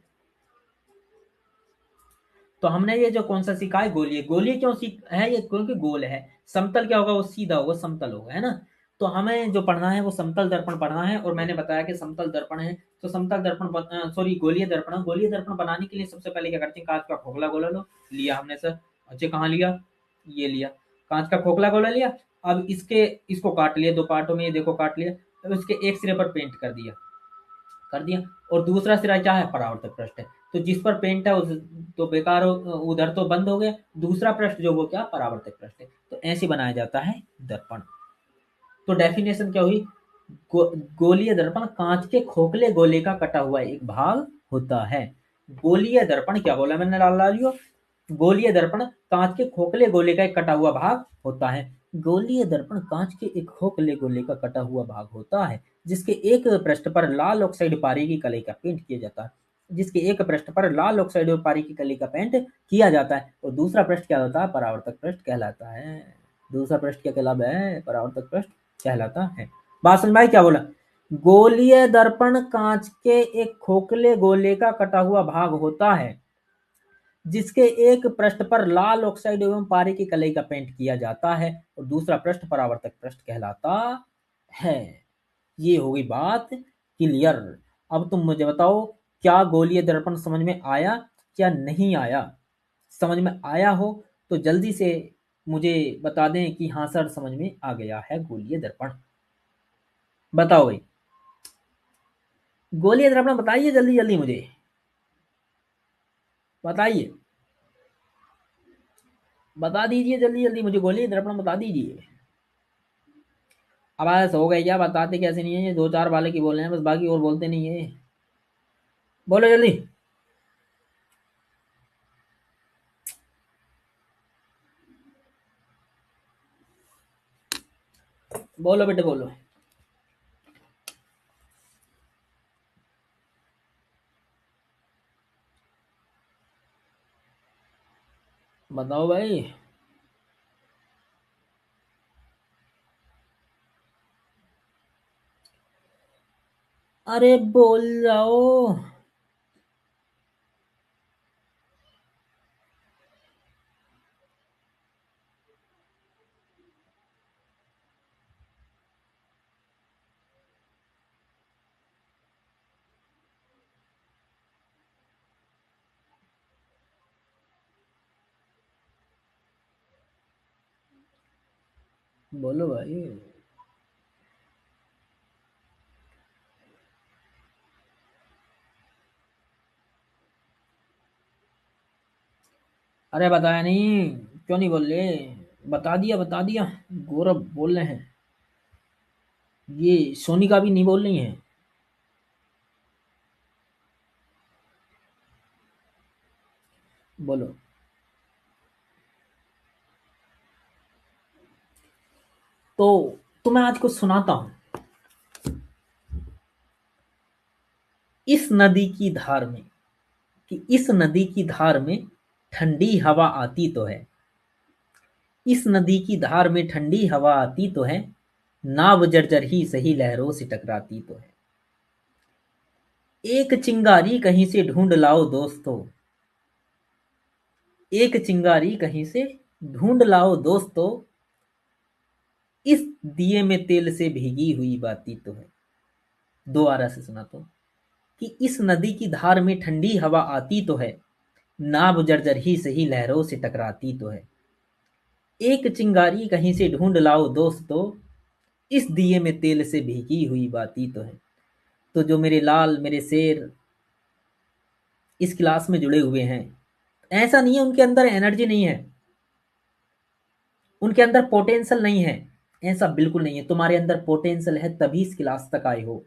तो हमने ये जो कौन सा सीखा है, गोलीय। गोलीय क्यों सीख है, ये क्योंकि गोल है। समतल क्या होगा, वो सीधा होगा, समतल होगा, है ना। तो हमें जो पढ़ना है वो समतल दर्पण पढ़ना है, और मैंने बताया कि समतल दर्पण है। तो समतल दर्पण, सॉरी गोलीय दर्पण, गोलीय दर्पण बनाने के लिए सबसे पहले क्या करते हैं, कांच का खोखला गोला लो, लिया हमने सर। अच्छा, कहाँ लिया, ये लिया, कांच का खोखला गोला लिया। अब इसको काट लिया दो पार्टों में, ये देखो काट लिया। अब इसके एक सिरे पर पेंट कर दिया, कर दिया। और दूसरा सिरा क्या है, परावर्तक पृष्ठ है। तो जिस पर पेंट है उस तो बेकार हो, उधर तो बंद हो गया। दूसरा पृष्ठ जो वो क्या, परावर्तक पृष्ठ है। तो ऐसे बनाया जाता है दर्पण। तो डेफिनेशन क्या हुई, गोलीय दर्पण कांच के खोखले गोले का कटा हुआ एक भाग होता है। गोलीय दर्पण, क्या बोला मैंने लाल लालियो, गोलीय दर्पण कांच के खोखले गोले का एक कटा हुआ भाग होता है। गोलीय दर्पण कांच के एक खोखले गोले का कटा हुआ भाग होता है, जिसके एक पृष्ठ पर लाल ऑक्साइड पारे की कलई का पेंट किया जाता है, जिसके एक पृष्ठ पर लाल ऑक्साइड और पारे की कलई का पेंट किया जाता है। और दूसरा पृष्ठ क्या होता है, परावर्तक पृष्ठ कहलाता है। दूसरा पृष्ठ क्या कहलाता है, परावर्तक पृष्ठ कहलाता है। बात समझ में आई, क्या बोला, गोलीय दर्पण कांच के एक खोखले गोले का कटा हुआ भाग होता है, जिसके एक पृष्ठ पर लाल ऑक्साइड एवं पारे की कलई का पेंट किया जाता है, और दूसरा पृष्ठ परावर्तक पृष्ठ कहलाता है। ये हो गई बात क्लियर। अब तुम मुझे बताओ, क्या गोलीय दर्पण समझ में आया, क्या नहीं आया। समझ में आया हो तो जल्दी से मुझे बता दें कि हाँ सर समझ में आ गया है गोलीय दर्पण। बताओ भाई, गोलीय दर्पण बताइए जल्दी जल्दी मुझे, बताइए, बता दीजिए जल्दी जल्दी मुझे, गोलीय दर्पण बता दीजिए। अब ऐसा हो गया क्या, बताते कैसे नहीं है, ये दो चार वाले की बोल रहे हैं बस, बाकी और बोलते नहीं है। बोलो जल्दी, बोलो बेटे बोलो। बताओ भाई। अरे बोल जाओ। बोलो भाई। अरे बताया नहीं, क्यों नहीं बोल रहे? बता दिया बता दिया। गौरव बोल रहे हैं। ये सोनिका भी नहीं बोल रही हैं। बोलो। तो तुम्हें आज कुछ सुनाता हूँ। इस नदी की धार में, कि इस नदी की धार में ठंडी हवा आती तो है। इस नदी की धार में ठंडी हवा आती तो है। नाव जर्जर ही सही लहरों से टकराती तो है। एक चिंगारी कहीं से ढूंढ लाओ दोस्तों। एक चिंगारी कहीं से ढूंढ लाओ दोस्तों। इस दिए में तेल से भीगी हुई बाती तो है। दोबारा से सुना तो, कि इस नदी की धार में ठंडी हवा आती तो है। नाव जर्जर ही सही लहरों से टकराती तो है। एक चिंगारी कहीं से ढूंढ लाओ दोस्तों। इस दिए में तेल से भीगी हुई बाती तो है। तो जो मेरे लाल मेरे शेर इस क्लास में जुड़े हुए हैं, ऐसा नहीं है उनके अंदर एनर्जी नहीं है, उनके अंदर पोटेंशियल नहीं है। ऐसा बिल्कुल नहीं है। तुम्हारे अंदर पोटेंशियल है तभी इस क्लास तक आए हो।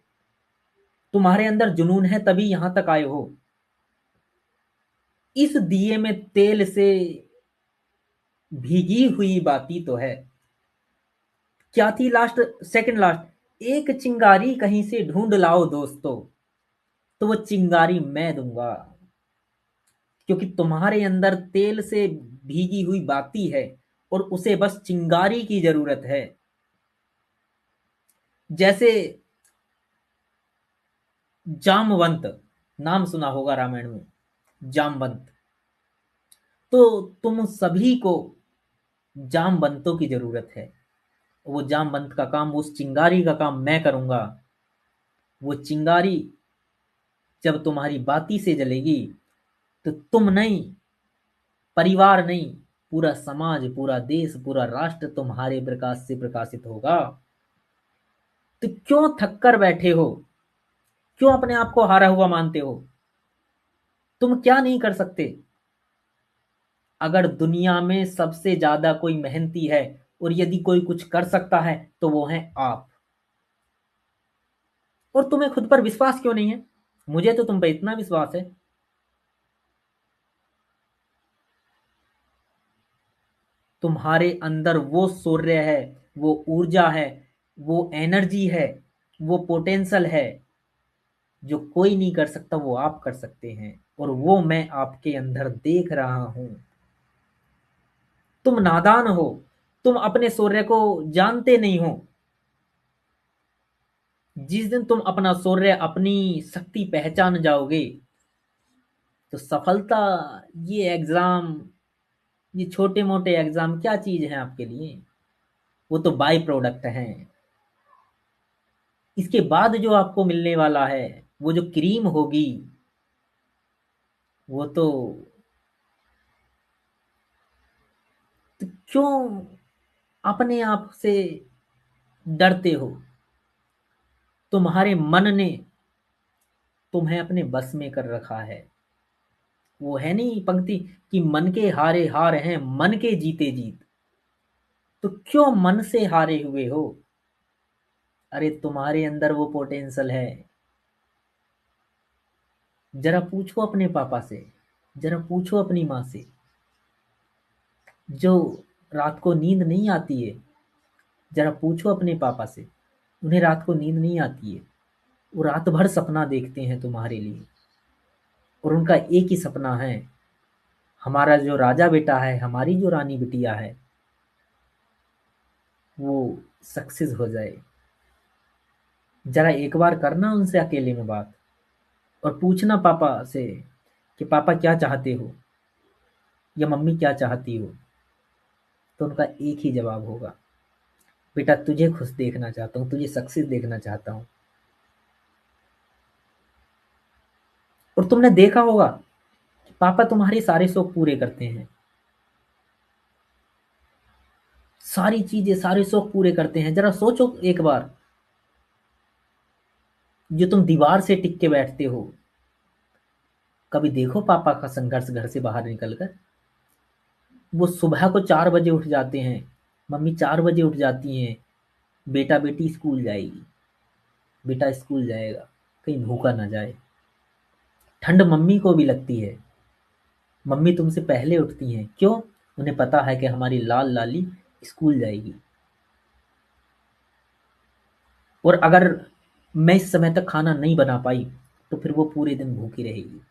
तुम्हारे अंदर जुनून है तभी यहां तक आए हो। इस दिए में तेल से भीगी हुई बाती तो है। क्या थी लास्ट, सेकंड लास्ट, एक चिंगारी कहीं से ढूंढ लाओ दोस्तों। तो वो चिंगारी मैं दूंगा, क्योंकि तुम्हारे अंदर तेल से भीगी हुई बाती है और उसे बस चिंगारी की जरूरत है। जैसे जामवंत, नाम सुना होगा रामायण में, जामवंत। तो तुम सभी को जामवंतों की जरूरत है। वो जामवंत का काम, उस चिंगारी का काम मैं करूंगा। वो चिंगारी जब तुम्हारी बाती से जलेगी, तो तुम नहीं, परिवार नहीं, पूरा समाज, पूरा देश, पूरा राष्ट्र तुम्हारे प्रकाश से प्रकाशित होगा। तो क्यों थक कर बैठे हो? क्यों अपने आप को हारा हुआ मानते हो? तुम क्या नहीं कर सकते? अगर दुनिया में सबसे ज्यादा कोई मेहनती है और यदि कोई कुछ कर सकता है तो वो है आप। और तुम्हें खुद पर विश्वास क्यों नहीं है? मुझे तो तुम पे इतना विश्वास है। तुम्हारे अंदर वो सूर्य है, वो ऊर्जा है, वो एनर्जी है, वो पोटेंशियल है, जो कोई नहीं कर सकता वो आप कर सकते हैं। और वो मैं आपके अंदर देख रहा हूं। तुम नादान हो, तुम अपने सूर्य को जानते नहीं हो। जिस दिन तुम अपना सूर्य, अपनी शक्ति पहचान जाओगे, तो सफलता, ये एग्जाम, ये छोटे मोटे एग्जाम क्या चीज है आपके लिए? वो तो बाई प्रोडक्ट हैं। इसके बाद जो आपको मिलने वाला है, वो जो क्रीम होगी, वो तो क्यों अपने आप से डरते हो? तुम्हारे मन ने तुम्हें अपने बस में कर रखा है। वो है नहीं पंक्ति, कि मन के हारे हार हैं, मन के जीते जीत। तो क्यों मन से हारे हुए हो? अरे तुम्हारे अंदर वो पोटेंशियल है। जरा पूछो अपने पापा से, जरा पूछो अपनी माँ से, जो रात को नींद नहीं आती है। जरा पूछो अपने पापा से, उन्हें रात को नींद नहीं आती है। वो रात भर सपना देखते हैं तुम्हारे लिए। और उनका एक ही सपना है, हमारा जो राजा बेटा है, हमारी जो रानी बिटिया है, वो सक्सेस हो जाए। जरा एक बार करना उनसे अकेले में बात, और पूछना पापा से कि पापा क्या चाहते हो, या मम्मी क्या चाहती हो। तो उनका एक ही जवाब होगा, बेटा तुझे खुश देखना चाहता हूँ, तुझे सक्सेस देखना चाहता हूँ। और तुमने देखा होगा कि पापा तुम्हारे सारे शौक पूरे करते हैं। सारी चीजें, सारे शौक पूरे करते हैं। जरा सोचो एक बार, जो तुम दीवार से टिक के बैठते हो, कभी देखो पापा का संघर्ष घर से बाहर निकलकर। वो सुबह को 4 बजे उठ जाते हैं, मम्मी 4 बजे उठ जाती हैं, बेटा बेटी स्कूल जाएगी, बेटा स्कूल जाएगा, कहीं भूखा ना जाए। ठंड मम्मी को भी लगती है, मम्मी तुमसे पहले उठती हैं, क्यों? उन्हें पता है कि हमारी लाल लाली स्कूल जाएगी। और अगर मैं इस समय तक खाना नहीं बना पाई तो फिर वो पूरे दिन भूखी रहेगी।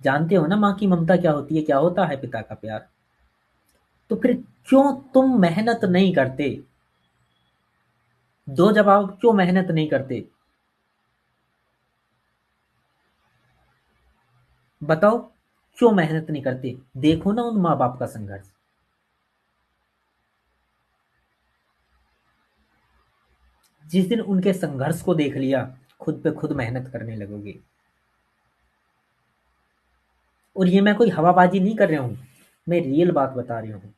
जानते हो ना माँ की ममता क्या होती है, क्या होता है पिता का प्यार। तो फिर क्यों तुम मेहनत नहीं करते? दो जवाब, क्यों मेहनत नहीं करते? बताओ, क्यों मेहनत नहीं करते? देखो ना उन माँ बाप का संघर्ष। जिस दिन उनके संघर्ष को देख लिया, खुद पे खुद मेहनत करने लगोगे। और ये मैं कोई हवाबाजी नहीं कर रहा हूं, मैं रियल बात बता रही हूं।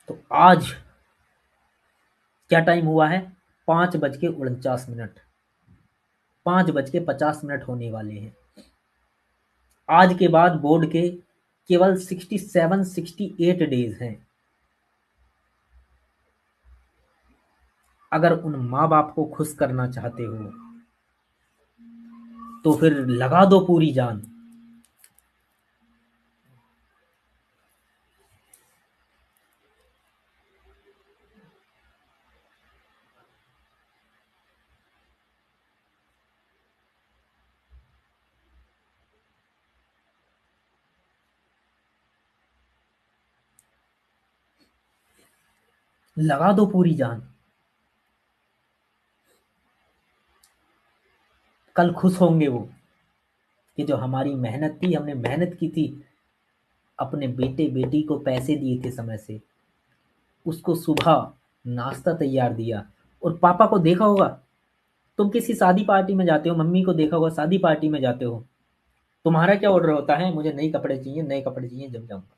तो आज क्या टाइम हुआ है? 5:49। 5:50 होने वाले हैं। आज के बाद बोर्ड के केवल 67-68 डेज हैं। अगर उन माँ बाप को खुश करना चाहते हो तो फिर लगा दो पूरी जान। लगा दो पूरी जान। कल खुश होंगे वो कि जो हमारी मेहनत थी, हमने मेहनत की थी, अपने बेटे बेटी को पैसे दिए थे समय से, उसको सुबह नाश्ता तैयार दिया। और पापा को देखा होगा, तुम किसी शादी पार्टी में जाते हो, मम्मी को देखा होगा शादी पार्टी में जाते हो, तुम्हारा क्या ऑर्डर होता है? मुझे नए कपड़े चाहिए, नए कपड़े चाहिए, जब जाऊंगा।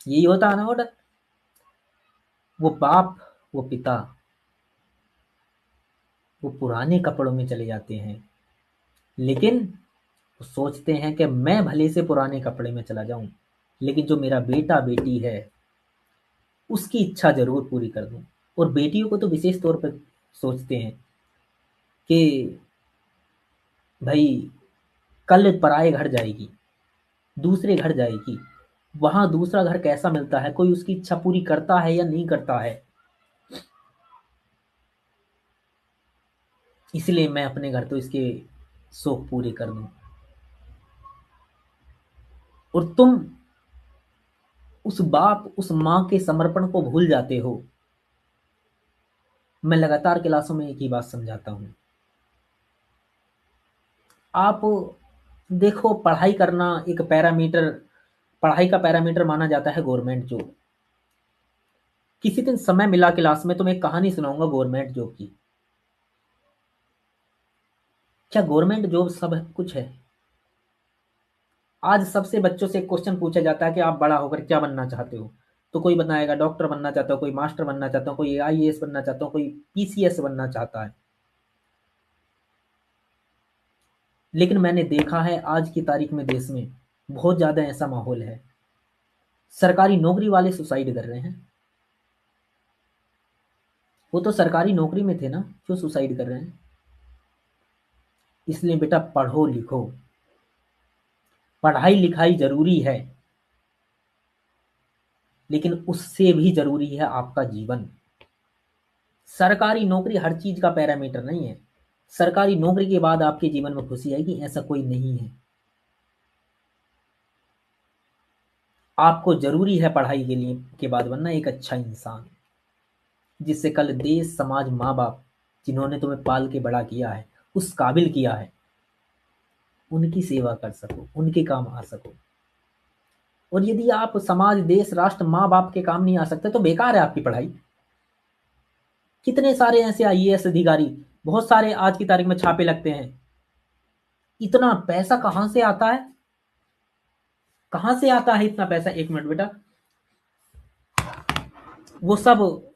यही होता है ना ऑर्डर। वो बाप, वो पिता, वो पुराने कपड़ों में चले जाते हैं, लेकिन वो सोचते हैं कि मैं भले से पुराने कपड़े में चला जाऊं, लेकिन जो मेरा बेटा बेटी है उसकी इच्छा जरूर पूरी कर दूं। और बेटियों को तो विशेष तौर पर सोचते हैं कि भाई कल पराए घर जाएगी, दूसरे घर जाएगी, वहां दूसरा घर कैसा मिलता है, कोई उसकी इच्छा पूरी करता है या नहीं करता है। इसलिए मैं अपने घर तो इसके शौक पूरे कर दूं। और तुम उस बाप, उस माँ के समर्पण को भूल जाते हो। मैं लगातार क्लासों में एक ही बात समझाता हूँ। आप देखो, पढ़ाई करना एक पैरामीटर, पढ़ाई का पैरामीटर माना जाता है गवर्नमेंट जॉब। किसी दिन समय मिला क्लास में तो मैं एक कहानी सुनाऊंगा गवर्नमेंट जॉब की। क्या गवर्नमेंट जॉब सब कुछ है? आज सबसे बच्चों से एक क्वेश्चन पूछा जाता है कि आप बड़ा होकर क्या बनना चाहते हो? तो कोई बताएगा डॉक्टर बनना चाहता हूँ, कोई मास्टर बनना चाहता हूँ, कोई आईएएस बनना चाहता हूँ, कोई पीसीएस बनना चाहता है। लेकिन मैंने देखा है आज की तारीख में देश में बहुत ज्यादा ऐसा माहौल है, सरकारी नौकरी वाले सुसाइड कर रहे हैं। वो तो सरकारी नौकरी में थे ना, क्यों सुसाइड कर रहे हैं? इसलिए बेटा पढ़ो लिखो, पढ़ाई लिखाई जरूरी है, लेकिन उससे भी जरूरी है आपका जीवन। सरकारी नौकरी हर चीज का पैरामीटर नहीं है। सरकारी नौकरी के बाद आपके जीवन में खुशी आएगी ऐसा कोई नहीं है। आपको जरूरी है पढ़ाई के लिए के बाद बनना एक अच्छा इंसान, जिससे कल देश समाज माँ बाप जिन्होंने तुम्हें पाल के बड़ा किया है, उस काबिल किया है, उनकी सेवा कर सको, उनके काम आ सको। और यदि आप समाज देश राष्ट्र माँ बाप के काम नहीं आ सकते तो बेकार है आपकी पढ़ाई। कितने सारे ऐसे आईएएस अधिकारी, बहुत सारे आज की तारीख में छापे लगते हैं, इतना पैसा कहाँ से आता है? कहां से आता है इतना पैसा? एक मिनट बेटा, वो सब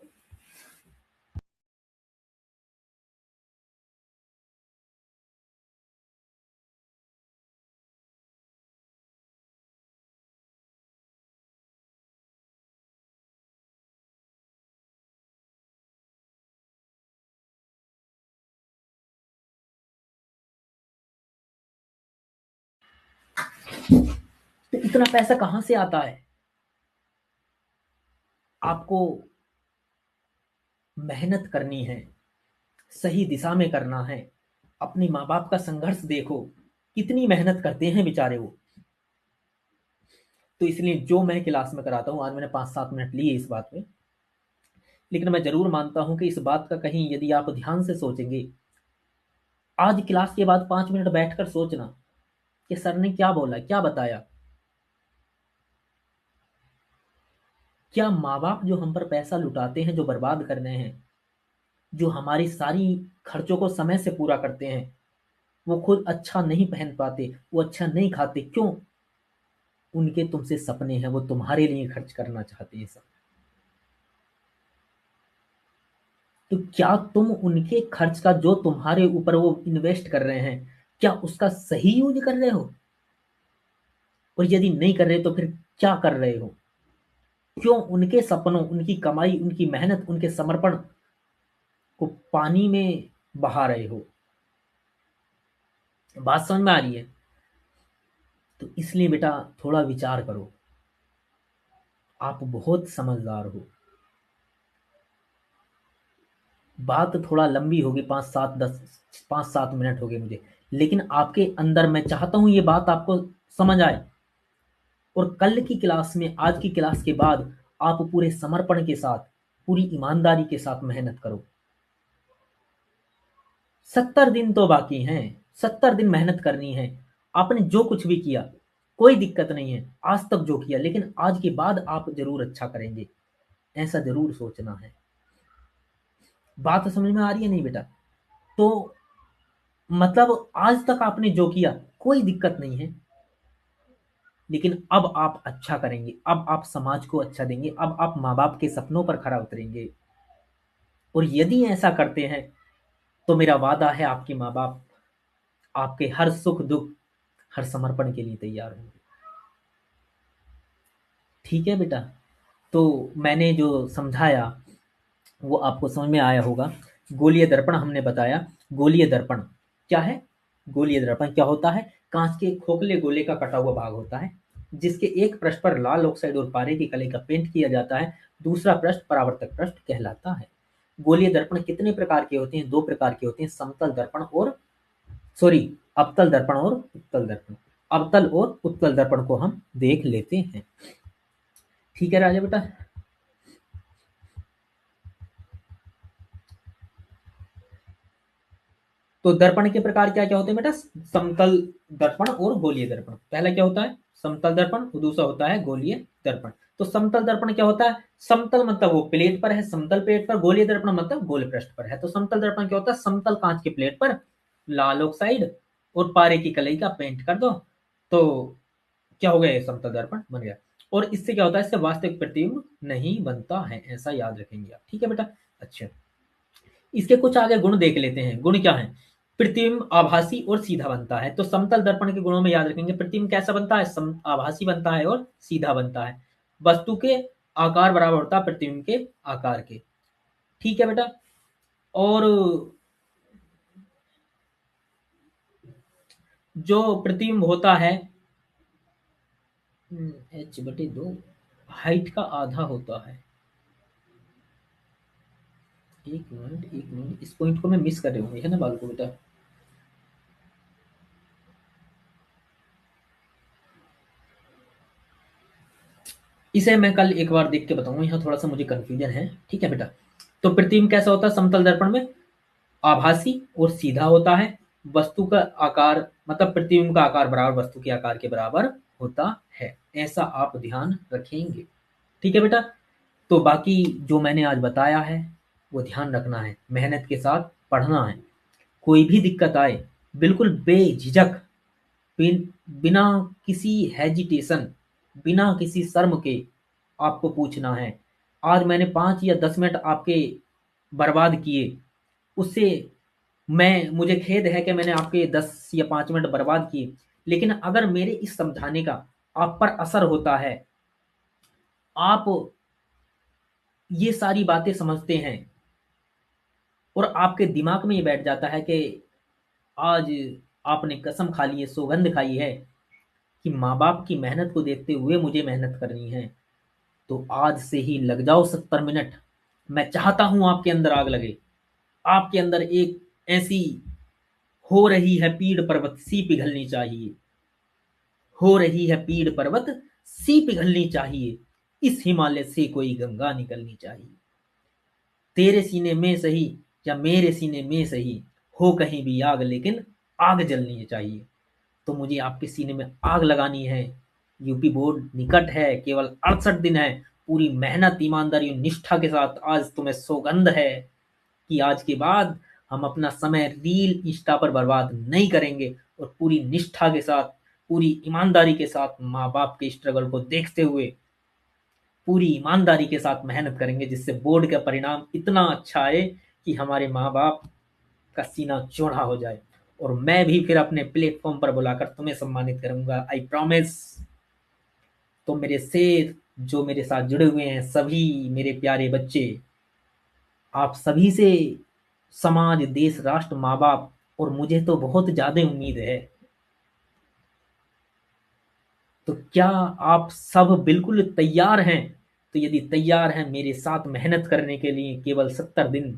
तो इतना पैसा कहां से आता है? आपको मेहनत करनी है, सही दिशा में करना है। अपने माँ बाप का संघर्ष देखो, कितनी मेहनत करते हैं बेचारे वो। तो इसलिए जो मैं क्लास में कराता हूँ, आज मैंने 5-7 मिनट लिए इस बात में, लेकिन मैं जरूर मानता हूं कि इस बात का कहीं यदि आप ध्यान से सोचेंगे, आज क्लास के बाद 5 मिनट बैठकर सोचना कि सर ने क्या बोला, क्या बताया। क्या माँ बाप जो हम पर पैसा लुटाते हैं, जो बर्बाद कर रहे हैं, जो हमारी सारी खर्चों को समय से पूरा करते हैं, वो खुद अच्छा नहीं पहन पाते, वो अच्छा नहीं खाते, क्यों? उनके तुमसे सपने हैं, वो तुम्हारे लिए खर्च करना चाहते हैं सब। तो क्या तुम उनके खर्च का जो तुम्हारे ऊपर वो इन्वेस्ट कर रहे हैं, क्या उसका सही यूज कर रहे हो? और यदि नहीं कर रहे तो फिर क्या कर रहे हो? क्यों उनके सपनों, उनकी कमाई, उनकी मेहनत, उनके समर्पण को पानी में बहा रहे हो? बात समझ में आ रही है? तो इसलिए बेटा थोड़ा विचार करो, आप बहुत समझदार हो। बात थोड़ा लंबी होगी, 5-7 मिनट हो गए मुझे, लेकिन आपके अंदर मैं चाहता हूं ये बात आपको समझ आए। और कल की क्लास में, आज की क्लास के बाद आप पूरे समर्पण के साथ, पूरी ईमानदारी के साथ मेहनत करो। 70 दिन तो बाकी हैं, 70 दिन मेहनत करनी है। आपने जो कुछ भी किया कोई दिक्कत नहीं है, आज तक जो किया, लेकिन आज के बाद आप जरूर अच्छा करेंगे, ऐसा जरूर सोचना है। बात समझ में आ रही है नहीं बेटा? तो मतलब आज तक आपने जो किया कोई दिक्कत नहीं है, लेकिन अब आप अच्छा करेंगे, अब आप समाज को अच्छा देंगे, अब आप माँ बाप के सपनों पर खरा उतरेंगे। और यदि ऐसा करते हैं तो मेरा वादा है, आपके माँ बाप आपके हर सुख दुख, हर समर्पण के लिए तैयार होंगे। ठीक है बेटा? तो मैंने जो समझाया वो आपको समझ में आया होगा। गोलीय दर्पण हमने बताया। गोलीय दर्पण क्या है? गोलीय दर्पण क्या होता है? कांच के खोखले गोले का कटा हुआ भाग होता है, जिसके एक पृष्ठ पर लाल ऑक्साइड और पारे की कली का पेंट किया जाता है। दूसरा पृष्ठ परावर्तक पृष्ठ कहलाता है। गोलीय दर्पण कितने प्रकार के होते हैं? 2 प्रकार के होते हैं, समतल दर्पण और सॉरी अवतल दर्पण और उत्तल दर्पण। अवतल और उत्तल दर्पण को हम देख लेते हैं। ठीक है राजा बेटा? तो दर्पण के प्रकार क्या क्या होते हैं बेटा? समतल दर्पण और गोलीय दर्पण। पहला क्या होता है? समतल दर्पण, और दूसरा होता है गोलीय दर्पण। तो समतल दर्पण क्या होता है? समतल मतलब वो प्लेट पर है, समतल प्लेट पर। गोलीय दर्पण मतलब गोल पृष्ठ पर है। तो समतल दर्पण क्या होता है? समतल कांच की प्लेट पर लाल ऑक्साइड और पारे की कलई का पेंट कर दो, तो क्या हो गया? ये समतल दर्पण बन गया। और इससे क्या होता है? इससे वास्तविक प्रतिबिंब नहीं बनता है, ऐसा याद रखेंगे आप। ठीक है बेटा? अच्छा, इसके कुछ आगे गुण देख लेते हैं। गुण क्या है? प्रतिबिंब आभासी और सीधा बनता है। तो समतल दर्पण के गुणों में याद रखेंगे, प्रतिबिंब कैसा बनता है? आभासी बनता है और सीधा बनता है। वस्तु के आकार बराबर होता है प्रतिबिंब के आकार के। ठीक है बेटा? और जो प्रतिबिंब होता है, H/2 हाइट का आधा होता है। एक मिनट, इस पॉइंट को मैं मिस कर रही हूँ, है ना बालको बेटा? इसे मैं कल एक बार देख के बताऊंगा, यहाँ थोड़ा सा मुझे कंफ्यूजन है। ठीक है बेटा? तो प्रतिबिंब कैसा होता है समतल दर्पण में? आभासी और सीधा होता है। वस्तु का आकार मतलब प्रतिबिंब का आकार बराबर वस्तु के आकार के बराबर होता है, ऐसा आप ध्यान रखेंगे। ठीक है बेटा? तो बाकी जो मैंने आज बताया है वो ध्यान रखना है, मेहनत के साथ पढ़ना है। कोई भी दिक्कत आए बिल्कुल बेझिझक, बिना किसी हेजिटेशन बिना किसी शर्म के आपको पूछना है। आज मैंने 5 या 10 मिनट आपके बर्बाद किए, उससे मुझे खेद है कि मैंने आपके 10 या 5 मिनट बर्बाद किए, लेकिन अगर मेरे इस समझाने का आप पर असर होता है, आप ये सारी बातें समझते हैं और आपके दिमाग में ये बैठ जाता है कि आज आपने कसम खा ली है, सौगंध खाई है कि माँ बाप की मेहनत को देखते हुए मुझे मेहनत करनी है, तो आज से ही लग जाओ 70 मिनट। मैं चाहता हूं आपके अंदर आग लगे, आपके अंदर एक ऐसी हो रही है पीड़ पर्वत सी पिघलनी चाहिए, हो रही है पीड़ पर्वत सी पिघलनी चाहिए, इस हिमालय से कोई गंगा निकलनी चाहिए। तेरे सीने में सही या मेरे सीने में सही, हो कहीं भी आग लेकिन आग जलनी चाहिए। तो मुझे आपके सीने में आग लगानी है। यूपी बोर्ड निकट है, केवल 68 दिन है। पूरी मेहनत, ईमानदारी और निष्ठा के साथ आज तुम्हें सौगंध है कि आज के बाद हम अपना समय रील इंस्टा पर बर्बाद नहीं करेंगे, और पूरी निष्ठा के साथ, पूरी ईमानदारी के साथ माँ बाप के स्ट्रगल को देखते हुए पूरी ईमानदारी के साथ मेहनत करेंगे, जिससे बोर्ड का परिणाम इतना अच्छा आए कि हमारे माँ बाप का सीना चौड़ा हो जाए, और मैं भी फिर अपने प्लेटफॉर्म पर बुलाकर तुम्हें सम्मानित करूंगा, आई प्रॉमिस। तो मेरे से जो मेरे साथ जुड़े हुए हैं सभी मेरे प्यारे बच्चे, आप सभी से समाज, देश, राष्ट्र, माँ बाप और मुझे तो बहुत ज्यादा उम्मीद है। तो क्या आप सब बिल्कुल तैयार हैं? तो यदि तैयार हैं मेरे साथ मेहनत करने के लिए केवल 70 दिन,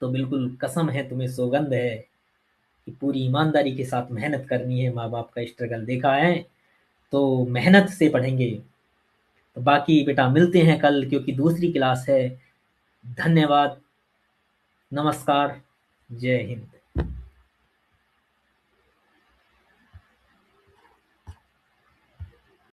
तो बिल्कुल कसम है, तुम्हें सौगंध है कि पूरी ईमानदारी के साथ मेहनत करनी है। माँ बाप का स्ट्रगल देखा है तो मेहनत से पढ़ेंगे। तो बाकी बेटा मिलते हैं कल, क्योंकि दूसरी क्लास है। धन्यवाद, नमस्कार, जय हिंद।